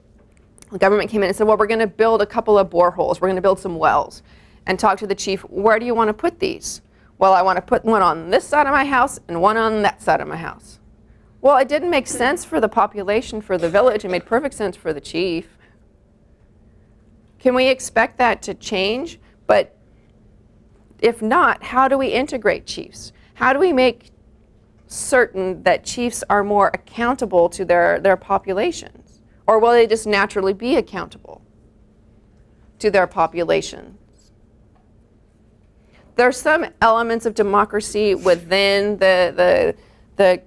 the government came in and said, well, we're going to build a couple of boreholes. We're going to build some wells. And talk to the chief, where do you want to put these? Well, I want to put one on this side of my house and one on that side of my house. Well, it didn't make sense for the population, for the village. It made perfect sense for the chief. Can we expect that to change? But if not, how do we integrate chiefs? How do we make certain that chiefs are more accountable to their populations? Or will they just naturally be accountable to their populations? There are some elements of democracy within the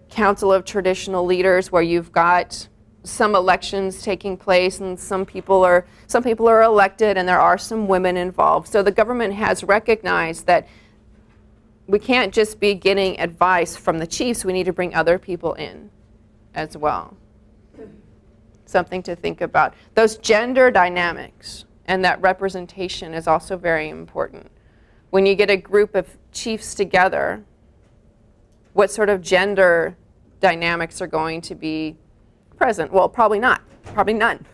Council of Traditional Leaders where you've got some elections taking place and some people are elected and there are some women involved. So the government has recognized that we can't just be getting advice from the chiefs, we need to bring other people in as well. Something to think about. Those gender dynamics and that representation is also very important. When you get a group of chiefs together, what sort of gender dynamics are going to be present? Well, probably not, probably none.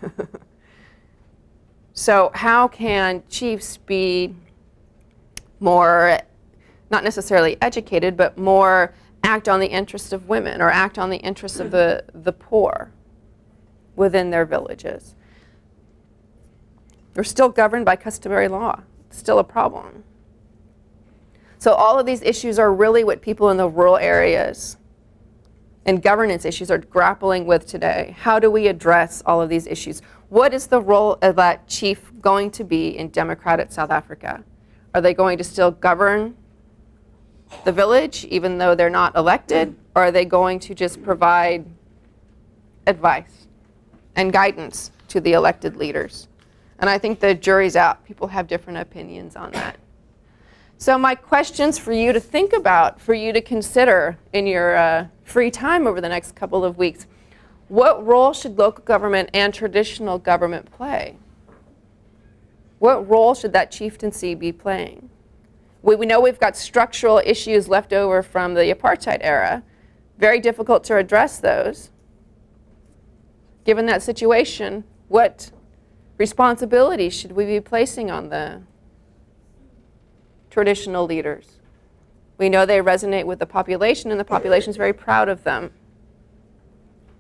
So how can chiefs be more, not necessarily educated, but more act on the interests of women or act on the interests of the poor within their villages? They're still governed by customary law. It's still a problem. So all of these issues are really what people in the rural areas and governance issues are grappling with today. How do we address all of these issues? What is the role of that chief going to be in democratic South Africa? Are they going to still govern the village even though they're not elected? Or are they going to just provide advice and guidance to the elected leaders? And I think the jury's out. People have different opinions on that. So my questions for you to think about, for you to consider in your free time over the next couple of weeks: what role should local government and traditional government play? What role should that chieftaincy be playing? We know we've got structural issues left over from the apartheid era. Very difficult to address those. Given that situation, what responsibilities should we be placing on the traditional leaders? We know they resonate with the population and the population is very proud of them.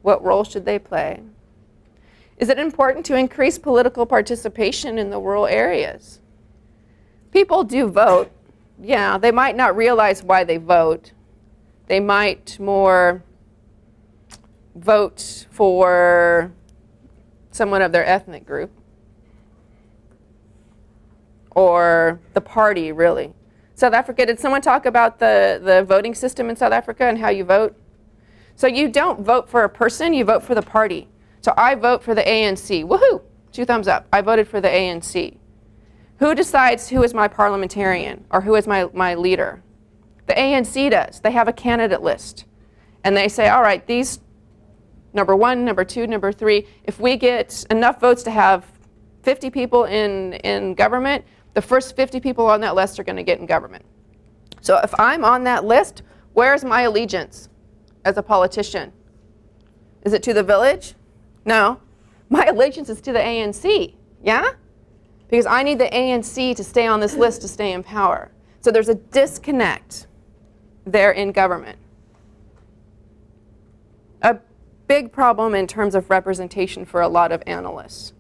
What role should they play? Is it important to increase political participation in the rural areas? People do vote. Yeah, they might not realize why they vote. They might more vote for someone of their ethnic group or the party, really. South Africa, did someone talk about the voting system in South Africa and how you vote? So you don't vote for a person, you vote for the party. So I vote for the ANC. Woohoo! 2 thumbs up. I voted for the ANC. Who decides who is my parliamentarian or who is my leader? The ANC does. They have a candidate list. And they say, all right, these number 1, number 2, number 3, if we get enough votes to have 50 people in government, the first 50 people on that list are going to get in government. So if I'm on that list, where's my allegiance as a politician? Is it to the village? No. My allegiance is to the ANC. Yeah? Because I need the ANC to stay on this list to stay in power. So there's a disconnect there in government. A big problem in terms of representation for a lot of analysts.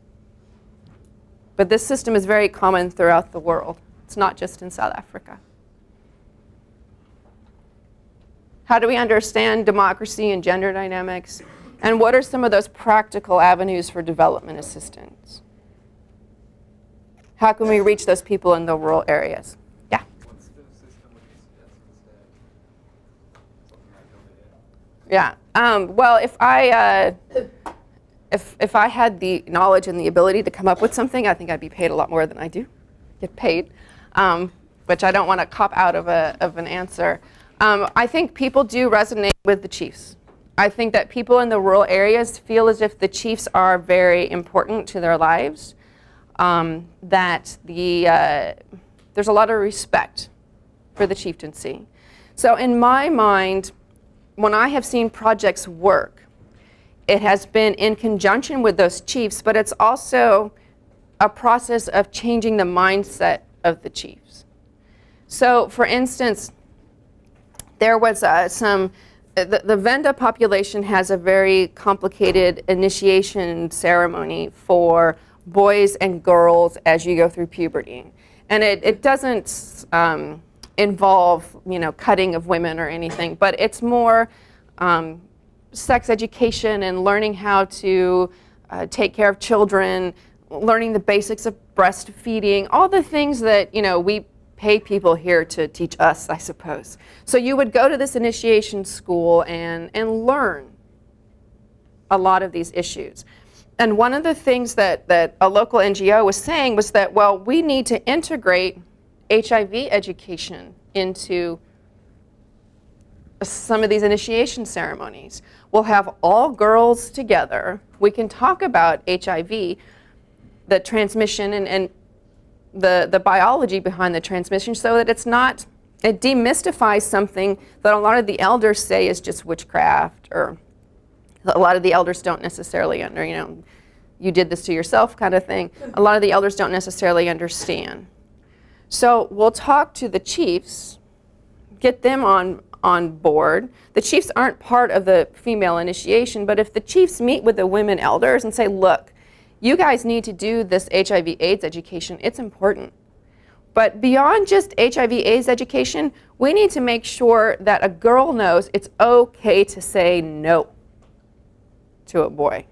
But this system is very common throughout the world. It's not just in South Africa. How do we understand democracy and gender dynamics? And what are some of those practical avenues for development assistance? How can we reach those people in the rural areas? Yeah? What's the system would you suggest instead? Something like that. Yeah. Well, if I had the knowledge and the ability to come up with something, I think I'd be paid a lot more than I do get paid, which I don't want to cop out of an answer. I think people do resonate with the chiefs. I think that people in the rural areas feel as if the chiefs are very important to their lives, that there's a lot of respect for the chieftaincy. So in my mind, when I have seen projects work, it has been in conjunction with those chiefs, but it's also a process of changing the mindset of the chiefs. So for instance, there was the Venda population has a very complicated initiation ceremony for boys and girls as you go through puberty. And it doesn't involve, cutting of women or anything, but it's more sex education and learning how to take care of children, learning the basics of breastfeeding, all the things that, we pay people here to teach us, I suppose. So you would go to this initiation school and learn a lot of these issues. And one of the things that a local NGO was saying was that, well, we need to integrate HIV education into some of these initiation ceremonies. We'll have all girls together. We can talk about HIV, the transmission, and the biology behind the transmission, so that it demystifies something that a lot of the elders say is just witchcraft, or a lot of the elders don't necessarily you did this to yourself kind of thing. A lot of the elders don't necessarily understand. So we'll talk to the chiefs, get them on board. The chiefs aren't part of the female initiation, but if the chiefs meet with the women elders and say, look, you guys need to do this HIV/AIDS education, it's important. But beyond just HIV/AIDS education, we need to make sure that a girl knows it's okay to say no to a boy.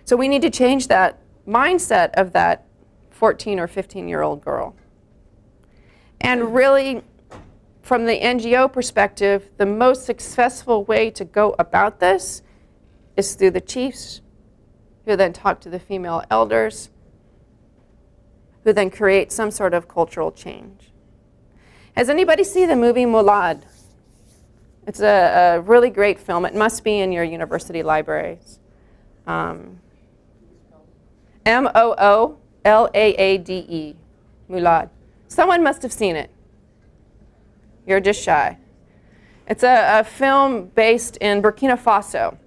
So we need to change that mindset of that 14 or 15-year-old girl. And really, from the NGO perspective, the most successful way to go about this is through the chiefs, who then talk to the female elders, who then create some sort of cultural change. Has anybody seen the movie Moolad? It's a really great film. It must be in your university libraries. Moolaade, Moolad. Someone must have seen it. You're just shy. It's a film based in Burkina Faso,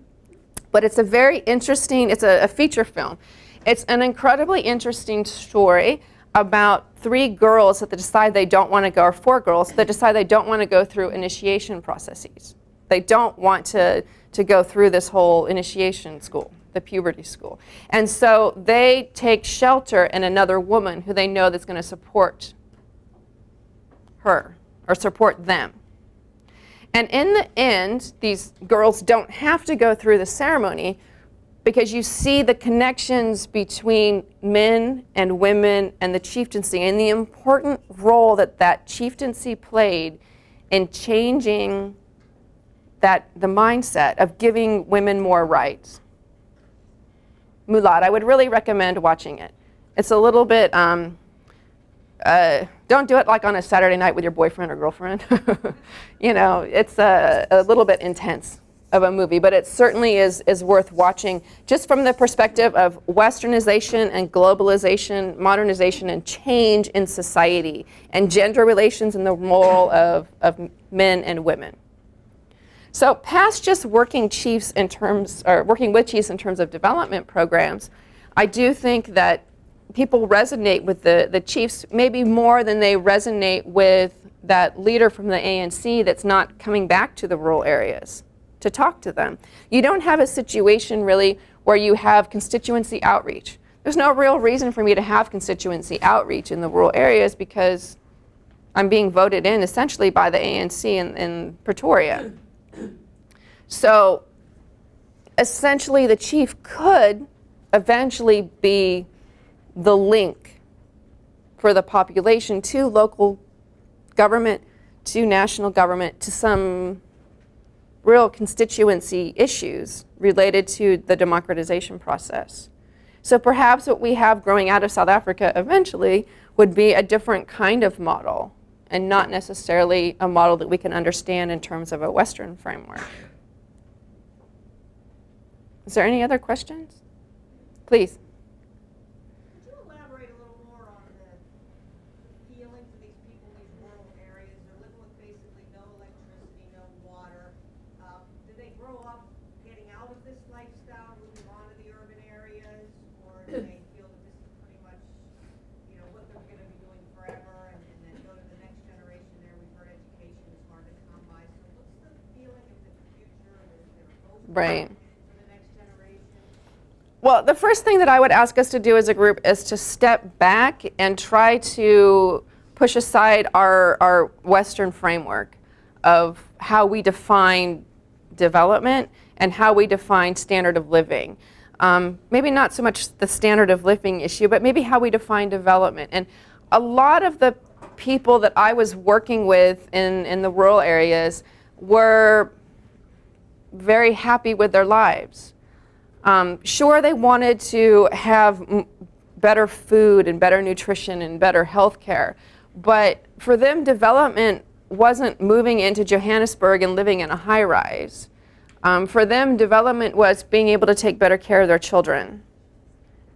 but it's a very interesting, it's a feature film. It's an incredibly interesting story about 3 girls that decide they don't want to go, or 4 girls that decide they don't want to go through initiation processes. They don't want to go through this whole initiation school, the puberty school. And so they take shelter in another woman who they know that's going to support her or support them. And in the end, these girls don't have to go through the ceremony, because you see the connections between men and women and the chieftaincy, and the important role that chieftaincy played in changing the mindset of giving women more rights. Moolad, I would really recommend watching it. It's a little bit, don't do it like on a Saturday night with your boyfriend or girlfriend. It's a little bit intense of a movie, but it certainly is worth watching, just from the perspective of westernization and globalization, modernization and change in society, and gender relations and the role of men and women. So past just working with chiefs in terms of development programs, I do think that people resonate with the chiefs maybe more than they resonate with that leader from the ANC that's not coming back to the rural areas to talk to them. You don't have a situation really where you have constituency outreach. There's no real reason for me to have constituency outreach in the rural areas, because I'm being voted in essentially by the ANC in Pretoria. So essentially the chief could eventually be the link for the population to local government, to national government, to some real constituency issues related to the democratization process. So perhaps what we have growing out of South Africa eventually would be a different kind of model, and not necessarily a model that we can understand in terms of a Western framework. Is there any other questions? Please. Could you elaborate a little more on the feelings of these people in these rural areas? They're living with basically no electricity, no water. Do they grow up getting out of this lifestyle, moving on to the urban areas, or do they feel that this is pretty much, what they're going to be doing forever, and then go to the next generation there? We've heard education is hard to come by. So what's the feeling of the future? Is there hope? Right. Well, Well, the first thing that I would ask us to do as a group is to step back and try to push aside our Western framework of how we define development and how we define standard of living. Maybe not so much the standard of living issue, but maybe how we define development. And a lot of the people that I was working with in the rural areas were very happy with their lives. Sure, they wanted to have better food and better nutrition and better health care, but for them, development wasn't moving into Johannesburg and living in a high-rise. For them, development was being able to take better care of their children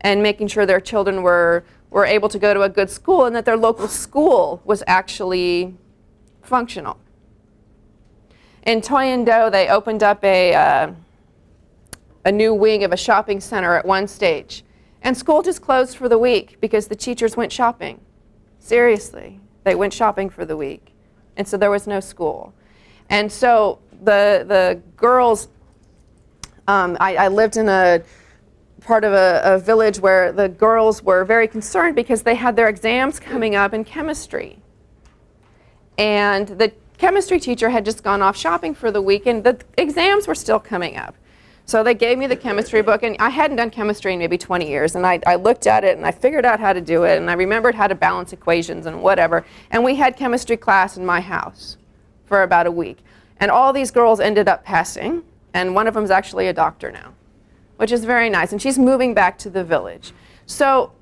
and making sure their children were able to go to a good school and that their local school was actually functional. In Toyando, they opened up a new wing of a shopping center at one stage. And school just closed for the week because the teachers went shopping. Seriously, they went shopping for the week. And so there was no school. And so the girls, I lived in a part of a village where the girls were very concerned because they had their exams coming up in chemistry. And the chemistry teacher had just gone off shopping for the week, and the exams were still coming up. So they gave me the chemistry book, and I hadn't done chemistry in maybe 20 years, and I looked at it, and I figured out how to do it, and I remembered how to balance equations and whatever, and we had chemistry class in my house for about a week. And all these girls ended up passing, and one of them's actually a doctor now, which is very nice, and she's moving back to the village. So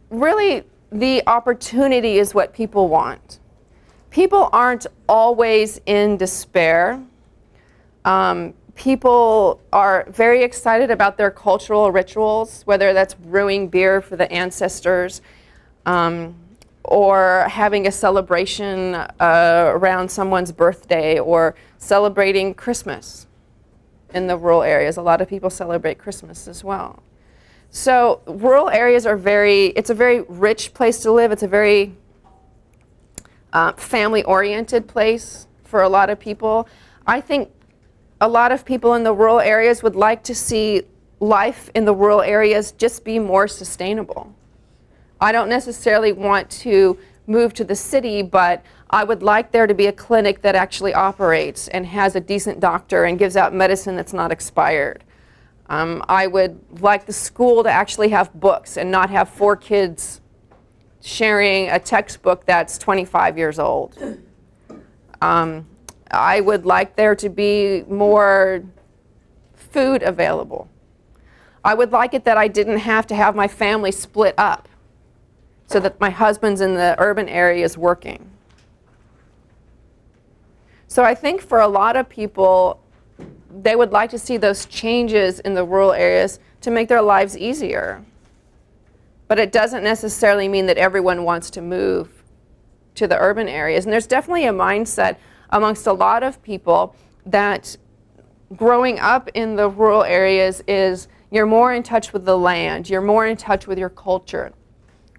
really, the opportunity is what people want. People aren't always in despair. People are very excited about their cultural rituals, whether that's brewing beer for the ancestors or having a celebration around someone's birthday or celebrating Christmas in the rural areas. A lot of people celebrate Christmas as well. So rural areas are it's a very rich place to live. It's a very family-oriented place for a lot of people. I think a lot of people in the rural areas would like to see life in the rural areas just be more sustainable. I don't necessarily want to move to the city, but I would like there to be a clinic that actually operates and has a decent doctor and gives out medicine that's not expired. I would like the school to actually have books and not have 4 kids sharing a textbook that's 25 years old. I would like there to be more food available. I would like it that I didn't have to have my family split up so that my husband's in the urban areas working. So I think for a lot of people, they would like to see those changes in the rural areas to make their lives easier. But it doesn't necessarily mean that everyone wants to move to the urban areas. And there's definitely a mindset amongst a lot of people that growing up in the rural areas is you're more in touch with the land, you're more in touch with your culture.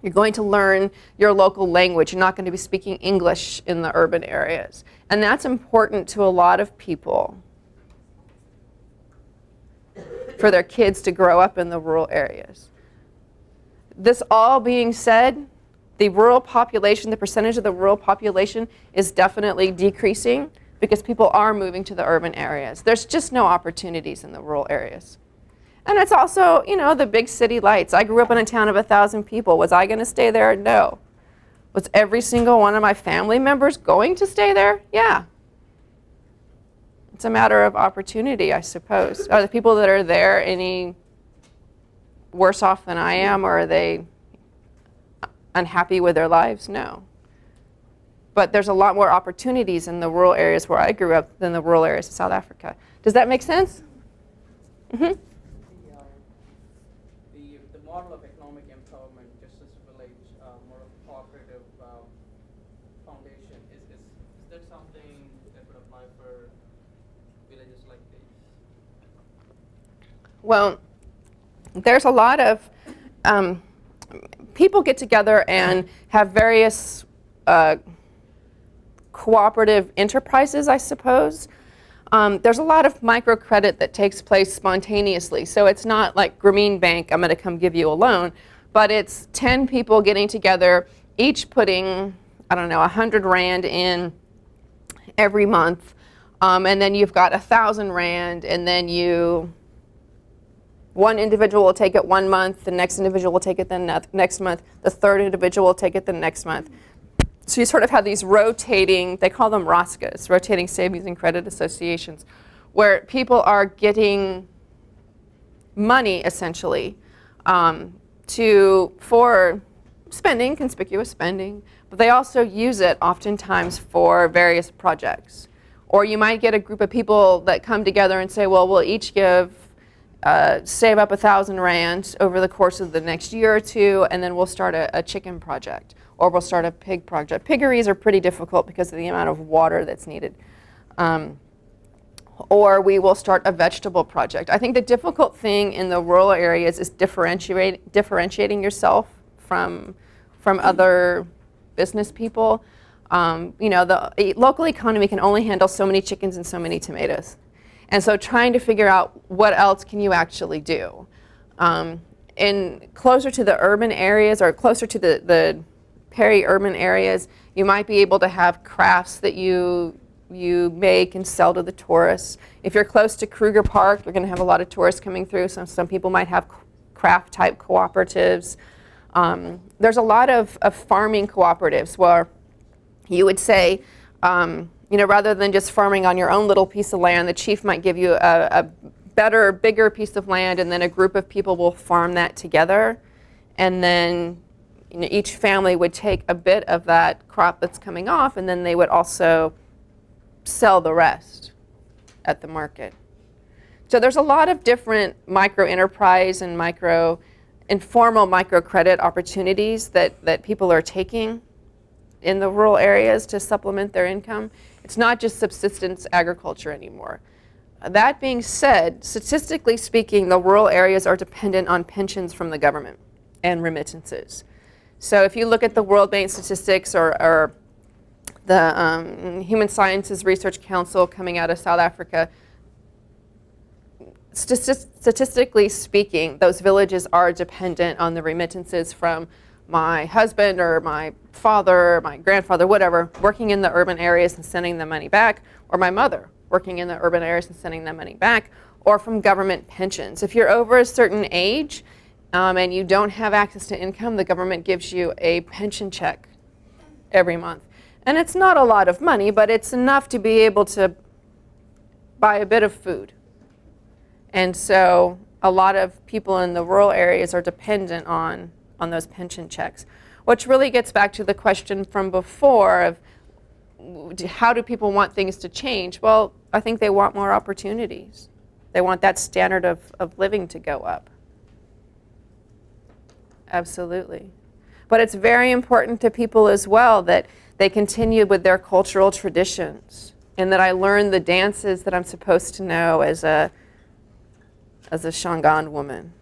You're going to learn your local language. You're not going to be speaking English in the urban areas. And that's important to a lot of people for their kids to grow up in the rural areas. This all being said, the rural population, the percentage of the rural population is definitely decreasing because people are moving to the urban areas. There's just no opportunities in the rural areas. And it's also, the big city lights. I grew up in a town of 1,000 people. Was I going to stay there? No. Was every single one of my family members going to stay there? Yeah. It's a matter of opportunity, I suppose. Are the people that are there any worse off than I am, or are they unhappy with their lives? No. But there's a lot more opportunities in the rural areas where I grew up than the rural areas of South Africa. Does that make sense? Mm-hmm. The model of economic empowerment, justice village, more of a cooperative foundation, is that something that would apply for villages like these? Well, there's a lot of people get together and have various cooperative enterprises, I suppose. There's a lot of microcredit that takes place spontaneously. So it's not like Grameen Bank, I'm going to come give you a loan, but it's 10 people getting together, each putting, 100 Rand in every month. And then you've got 1,000 rand, and then one individual will take it 1 month, the next individual will take it the next month, the third individual will take it the next month. So you sort of have these rotating, they call them ROSCAs, rotating savings and credit associations, where people are getting money essentially for spending, conspicuous spending, but they also use it oftentimes for various projects. Or you might get a group of people that come together and say, well, we'll each save up 1,000 rand over the course of the next year or two, and then we'll start a chicken project, or we'll start a pig project. Piggeries are pretty difficult because of the amount of water that's needed. Or we will start a vegetable project. I think the difficult thing in the rural areas is differentiating yourself from other business people. The local economy can only handle so many chickens and so many tomatoes. And so trying to figure out what else can you actually do. In closer to the urban areas or closer to the peri-urban areas, you might be able to have crafts that you make and sell to the tourists. If you're close to Kruger Park, you're going to have a lot of tourists coming through. So some people might have craft-type cooperatives. There's a lot of farming cooperatives where you would say, rather than just farming on your own little piece of land, the chief might give you a better, bigger piece of land, and then a group of people will farm that together. And then each family would take a bit of that crop that's coming off, and then they would also sell the rest at the market. So there's a lot of different micro-enterprise and informal microcredit opportunities that people are taking in the rural areas to supplement their income. It's not just subsistence agriculture anymore. That being said, statistically speaking, the rural areas are dependent on pensions from the government and remittances. So if you look at the World Bank statistics or the Human Sciences Research Council coming out of South Africa, statistically speaking, those villages are dependent on the remittances from my husband or my father, or my grandfather, whatever, working in the urban areas and sending the money back, or my mother working in the urban areas and sending the money back, or from government pensions. If you're over a certain age and you don't have access to income, the government gives you a pension check every month. And it's not a lot of money, but it's enough to be able to buy a bit of food. And so a lot of people in the rural areas are dependent on those pension checks, which really gets back to the question from before of how do people want things to change? Well, I think they want more opportunities. They want that standard of living to go up. Absolutely. But it's very important to people as well that they continue with their cultural traditions, and that I learn the dances that I'm supposed to know as a Shangaan woman,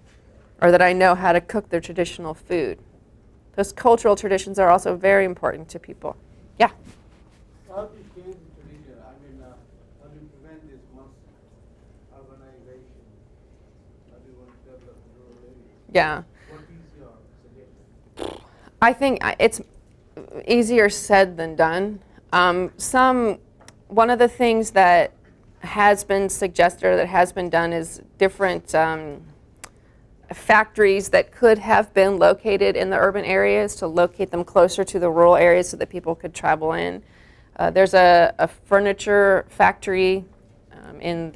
or that I know how to cook their traditional food. Those cultural traditions are also very important to people. Yeah? How do you change the tradition? How do you prevent this mass urbanization? How do you want to develop rural areas? Yeah. What is your suggestion? I think it's easier said than done. One of the things that has been suggested or that has been done is different factories that could have been located in the urban areas to locate them closer to the rural areas so that people could travel in. There's a furniture factory in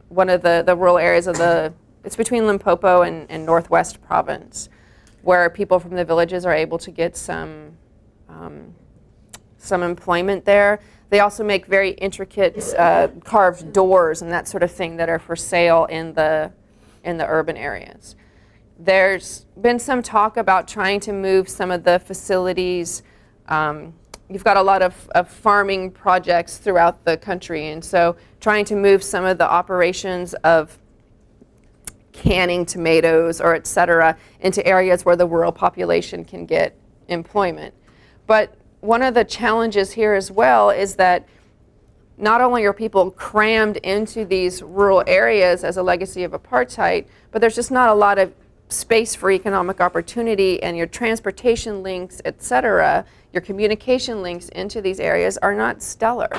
one of the rural areas of it's between Limpopo and Northwest Province, where people from the villages are able to get some employment there. They also make very intricate carved doors and that sort of thing that are for sale in the urban areas. There's been some talk about trying to move some of the facilities. You've got a lot of farming projects throughout the country, and so trying to move some of the operations of canning tomatoes or et cetera into areas where the rural population can get employment. But one of the challenges here as well is that not only are people crammed into these rural areas as a legacy of apartheid, but there's just not a lot of space for economic opportunity, and your transportation links, et cetera, your communication links into these areas are not stellar.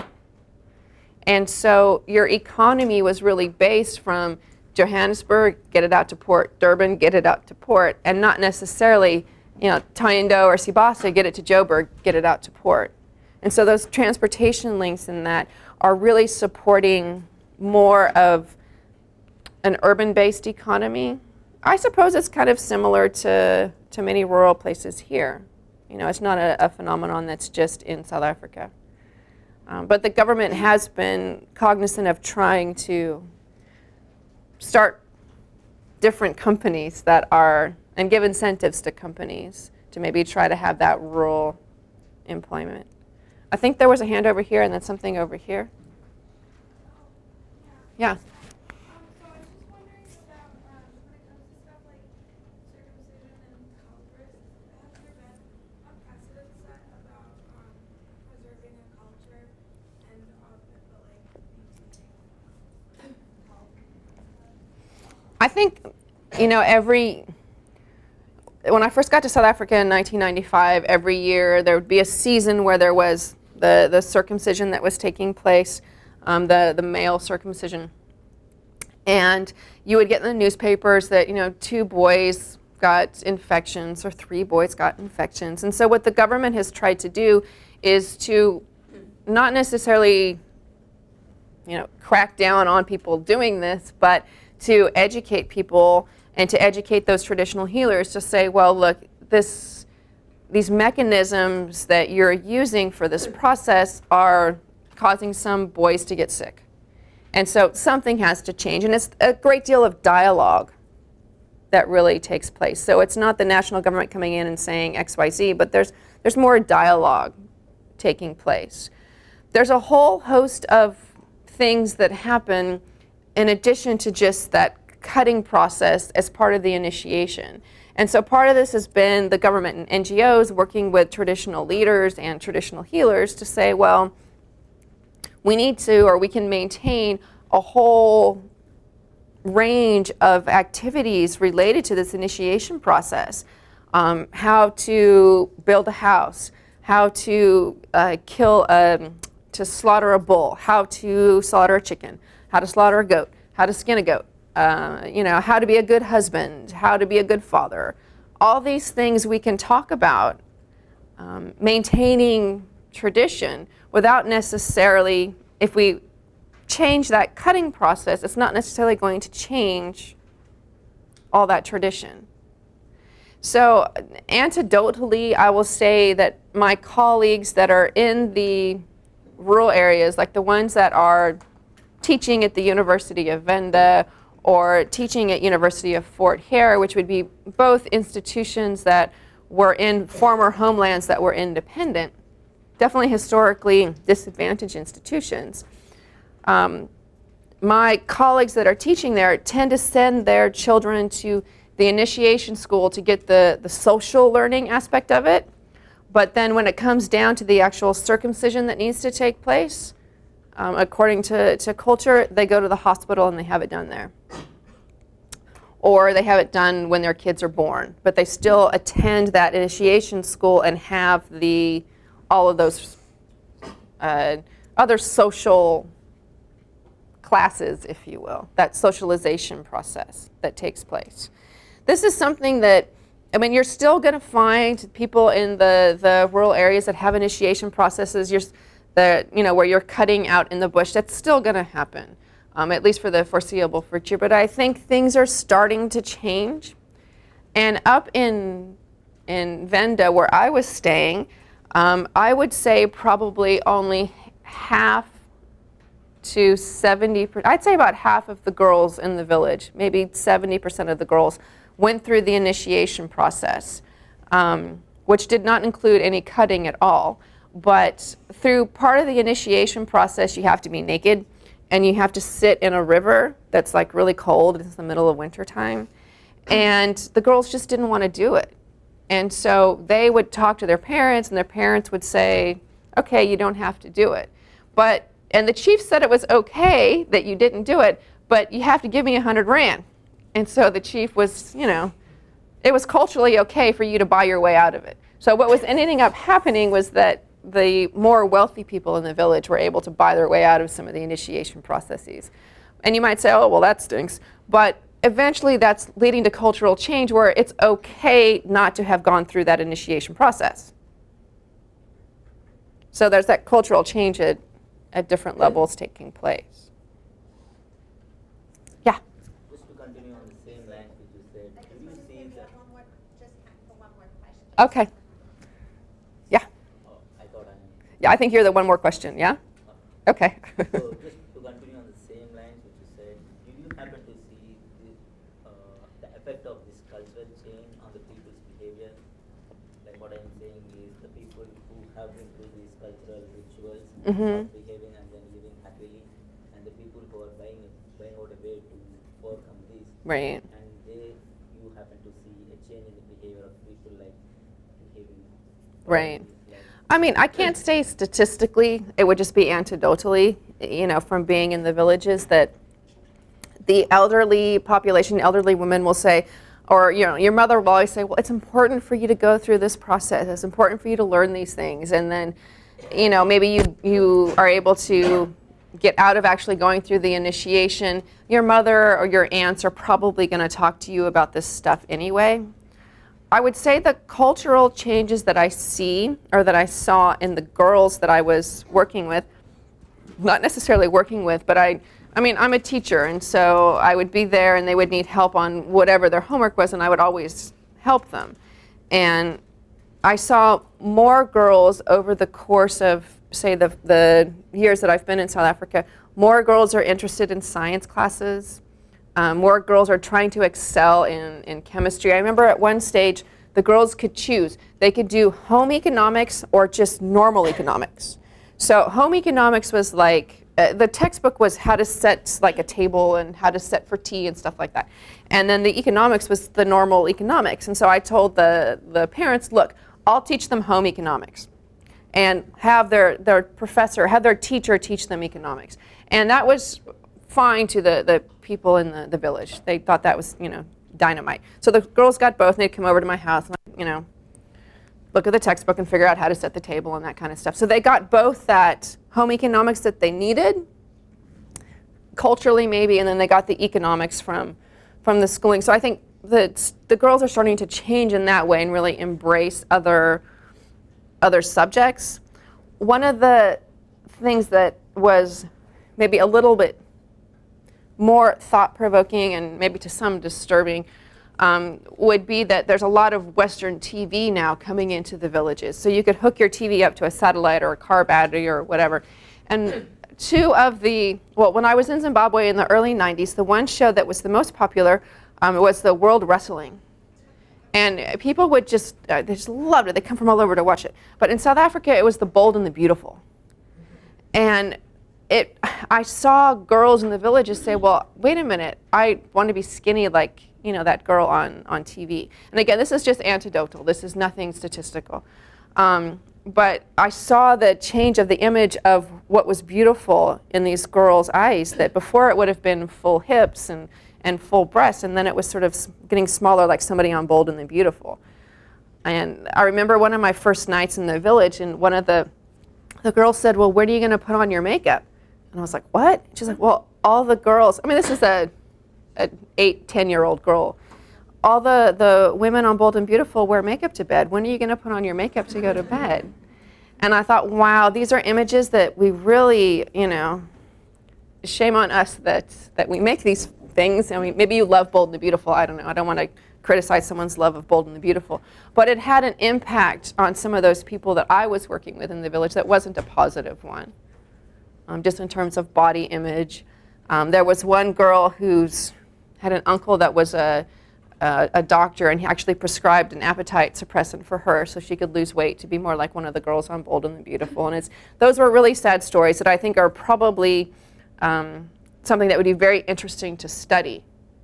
And so your economy was really based from Johannesburg, get it out to port, Durban, get it out to port, and not necessarily, Toindo or Sibasa, get it to Joburg, get it out to port. And so those transportation links in that are really supporting more of an urban-based economy. I suppose it's kind of similar to many rural places here. It's not a phenomenon that's just in South Africa. But the government has been cognizant of trying to start different companies and give incentives to companies to maybe try to have that rural employment. I think there was a hand over here and then something over here. Yeah. So I was just wondering about when it comes to stuff like circumcision and childbirth, has there been a precedent set about preserving a culture and maintaining health? I think, when I first got to South Africa in 1995, every year there would be a season where there was the circumcision that was taking place, the male circumcision. And you would get in the newspapers that, 2 boys got infections or 3 boys got infections. And so what the government has tried to do is to not necessarily, crack down on people doing this, but to educate people and to educate those traditional healers to say, well, look, these mechanisms that you're using for this process are causing some boys to get sick. And so something has to change. And it's a great deal of dialogue that really takes place. So it's not the national government coming in and saying X, Y, Z, but there's more dialogue taking place. There's a whole host of things that happen in addition to just that cutting process as part of the initiation. And so part of this has been the government and NGOs working with traditional leaders and traditional healers to say, well, we can maintain a whole range of activities related to this initiation process. How to build a house, how to to slaughter a bull, how to slaughter a chicken, how to slaughter a goat, how to skin a goat, how to be a good husband, how to be a good father. All these things we can talk about, maintaining tradition without necessarily, if we change that cutting process, it's not necessarily going to change all that tradition. So anecdotally, I will say that my colleagues that are in the rural areas, like the ones that are teaching at the University of Venda or teaching at University of Fort Hare, which would be both institutions that were in former homelands that were independent, definitely historically disadvantaged institutions. My colleagues that are teaching there tend to send their children to the initiation school to get the social learning aspect of it. But then when it comes down to the actual circumcision that needs to take place, according to culture, they go to the hospital and they have it done there. Or they have it done when their kids are born. But they still attend that initiation school and have all of those other social classes, if you will, that socialization process that takes place. This is something that, you're still going to find people in the rural areas that have initiation processes, where you're cutting out in the bush. That's still going to happen, at least for the foreseeable future. But I think things are starting to change. And up in Venda, where I was staying, I would say probably only half to 70%, I'd say about half of the girls in the village, maybe 70% of the girls, went through the initiation process, which did not include any cutting at all. But through part of the initiation process, you have to be naked and you have to sit in a river that's like really cold. It's the middle of winter time. And the girls just didn't want to do it. And so they would talk to their parents and their parents would say, okay, you don't have to do it. And the chief said it was okay that you didn't do it, but you have to give me 100 rand. And so the chief was, it was culturally okay for you to buy your way out of it. So what was ending up happening was that the more wealthy people in the village were able to buy their way out of some of the initiation processes. And you might say, oh, well, that stinks. But eventually that's leading to cultural change where it's okay not to have gone through that initiation process. So there's that cultural change at different levels taking place. Yeah? Just to continue on the same line which you said, do you see that? Just time for one more question. Okay. Yeah. Oh, I thought I. Yeah, I think you're the one more question, yeah? Okay. So just to continue on the same lines which you said, do you happen to see the effect of this cultural change on the people's behavior? Like what I'm saying is the people who have been through these cultural rituals Mhm. of behaving and then living happily, and the people who are buying out a way to overcome this. Right. And you happen to see a change in the behavior of people like behaving. Right. like- I mean, I can't say statistically, it would just be anecdotally, from being in the villages that the elderly population, elderly women will say, or your mother will always say, well, it's important for you to go through this process. It's important for you to learn these things. And then, maybe you are able to get out of actually going through the initiation. Your mother or your aunts are probably going to talk to you about this stuff anyway. I would say the cultural changes that I see or that I saw in the girls that I was working with, not necessarily working with, but I mean, I'm a teacher, and so I would be there and they would need help on whatever their homework was, and I would always help them. And I saw more girls over the course of, say, the years that I've been in South Africa, more girls are interested in science classes. More girls are trying to excel in chemistry. I remember at one stage, the girls could choose. They could do home economics or just normal economics. So home economics was like, the textbook was how to set like a table and how to set for tea and stuff like that. And then the economics was the normal economics. And so I told the parents, look, I'll teach them home economics and have their teacher teach them economics. And that was fine to the people in the village. They thought that was, dynamite. So the girls got both, and they'd come over to my house and, look at the textbook and figure out how to set the table and that kind of stuff. So they got both that home economics that they needed, culturally maybe, and then they got the economics from the schooling. So I think that the girls are starting to change in that way and really embrace other subjects. One of the things that was maybe a little bit more thought-provoking and maybe to some disturbing would be that there's a lot of Western TV now coming into the villages. So you could hook your TV up to a satellite or a car battery or whatever. And when I was in Zimbabwe in the early 90s, the one show that was the most popular was the World Wrestling. And people would they just loved it. They come from all over to watch it. But in South Africa, it was The Bold and the Beautiful. And I saw girls in the villages say, well, wait a minute, I want to be skinny like, that girl on TV. And again, this is just anecdotal. This is nothing statistical. But I saw the change of the image of what was beautiful in these girls' eyes, that before it would have been full hips and full breasts, and then it was sort of getting smaller like somebody on Bold and the Beautiful. And I remember one of my first nights in the village, and one of the girls said, well, when are you going to put on your makeup? And I was like, what? She's like, well, all the girls, this is a 8, 10-year-old girl. All the women on Bold and Beautiful wear makeup to bed. When are you going to put on your makeup to go to bed? And I thought, wow, these are images that we really, shame on us that we make these things. Maybe you love Bold and the Beautiful. I don't know. I don't want to criticize someone's love of Bold and the Beautiful. But it had an impact on some of those people that I was working with in the village that wasn't a positive one. Just in terms of body image. There was one girl who's had an uncle that was a doctor, and he actually prescribed an appetite suppressant for her so she could lose weight to be more like one of the girls on Bold and the Beautiful. And those were really sad stories that I think are probably something that would be very interesting to study.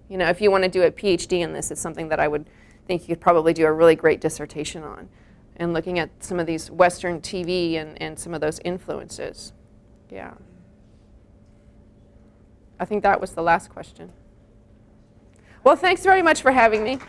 If you want to do a PhD in this, it's something that I would think you could probably do a really great dissertation on, and looking at some of these Western TV and some of those influences. Yeah. I think that was the last question. Well, thanks very much for having me.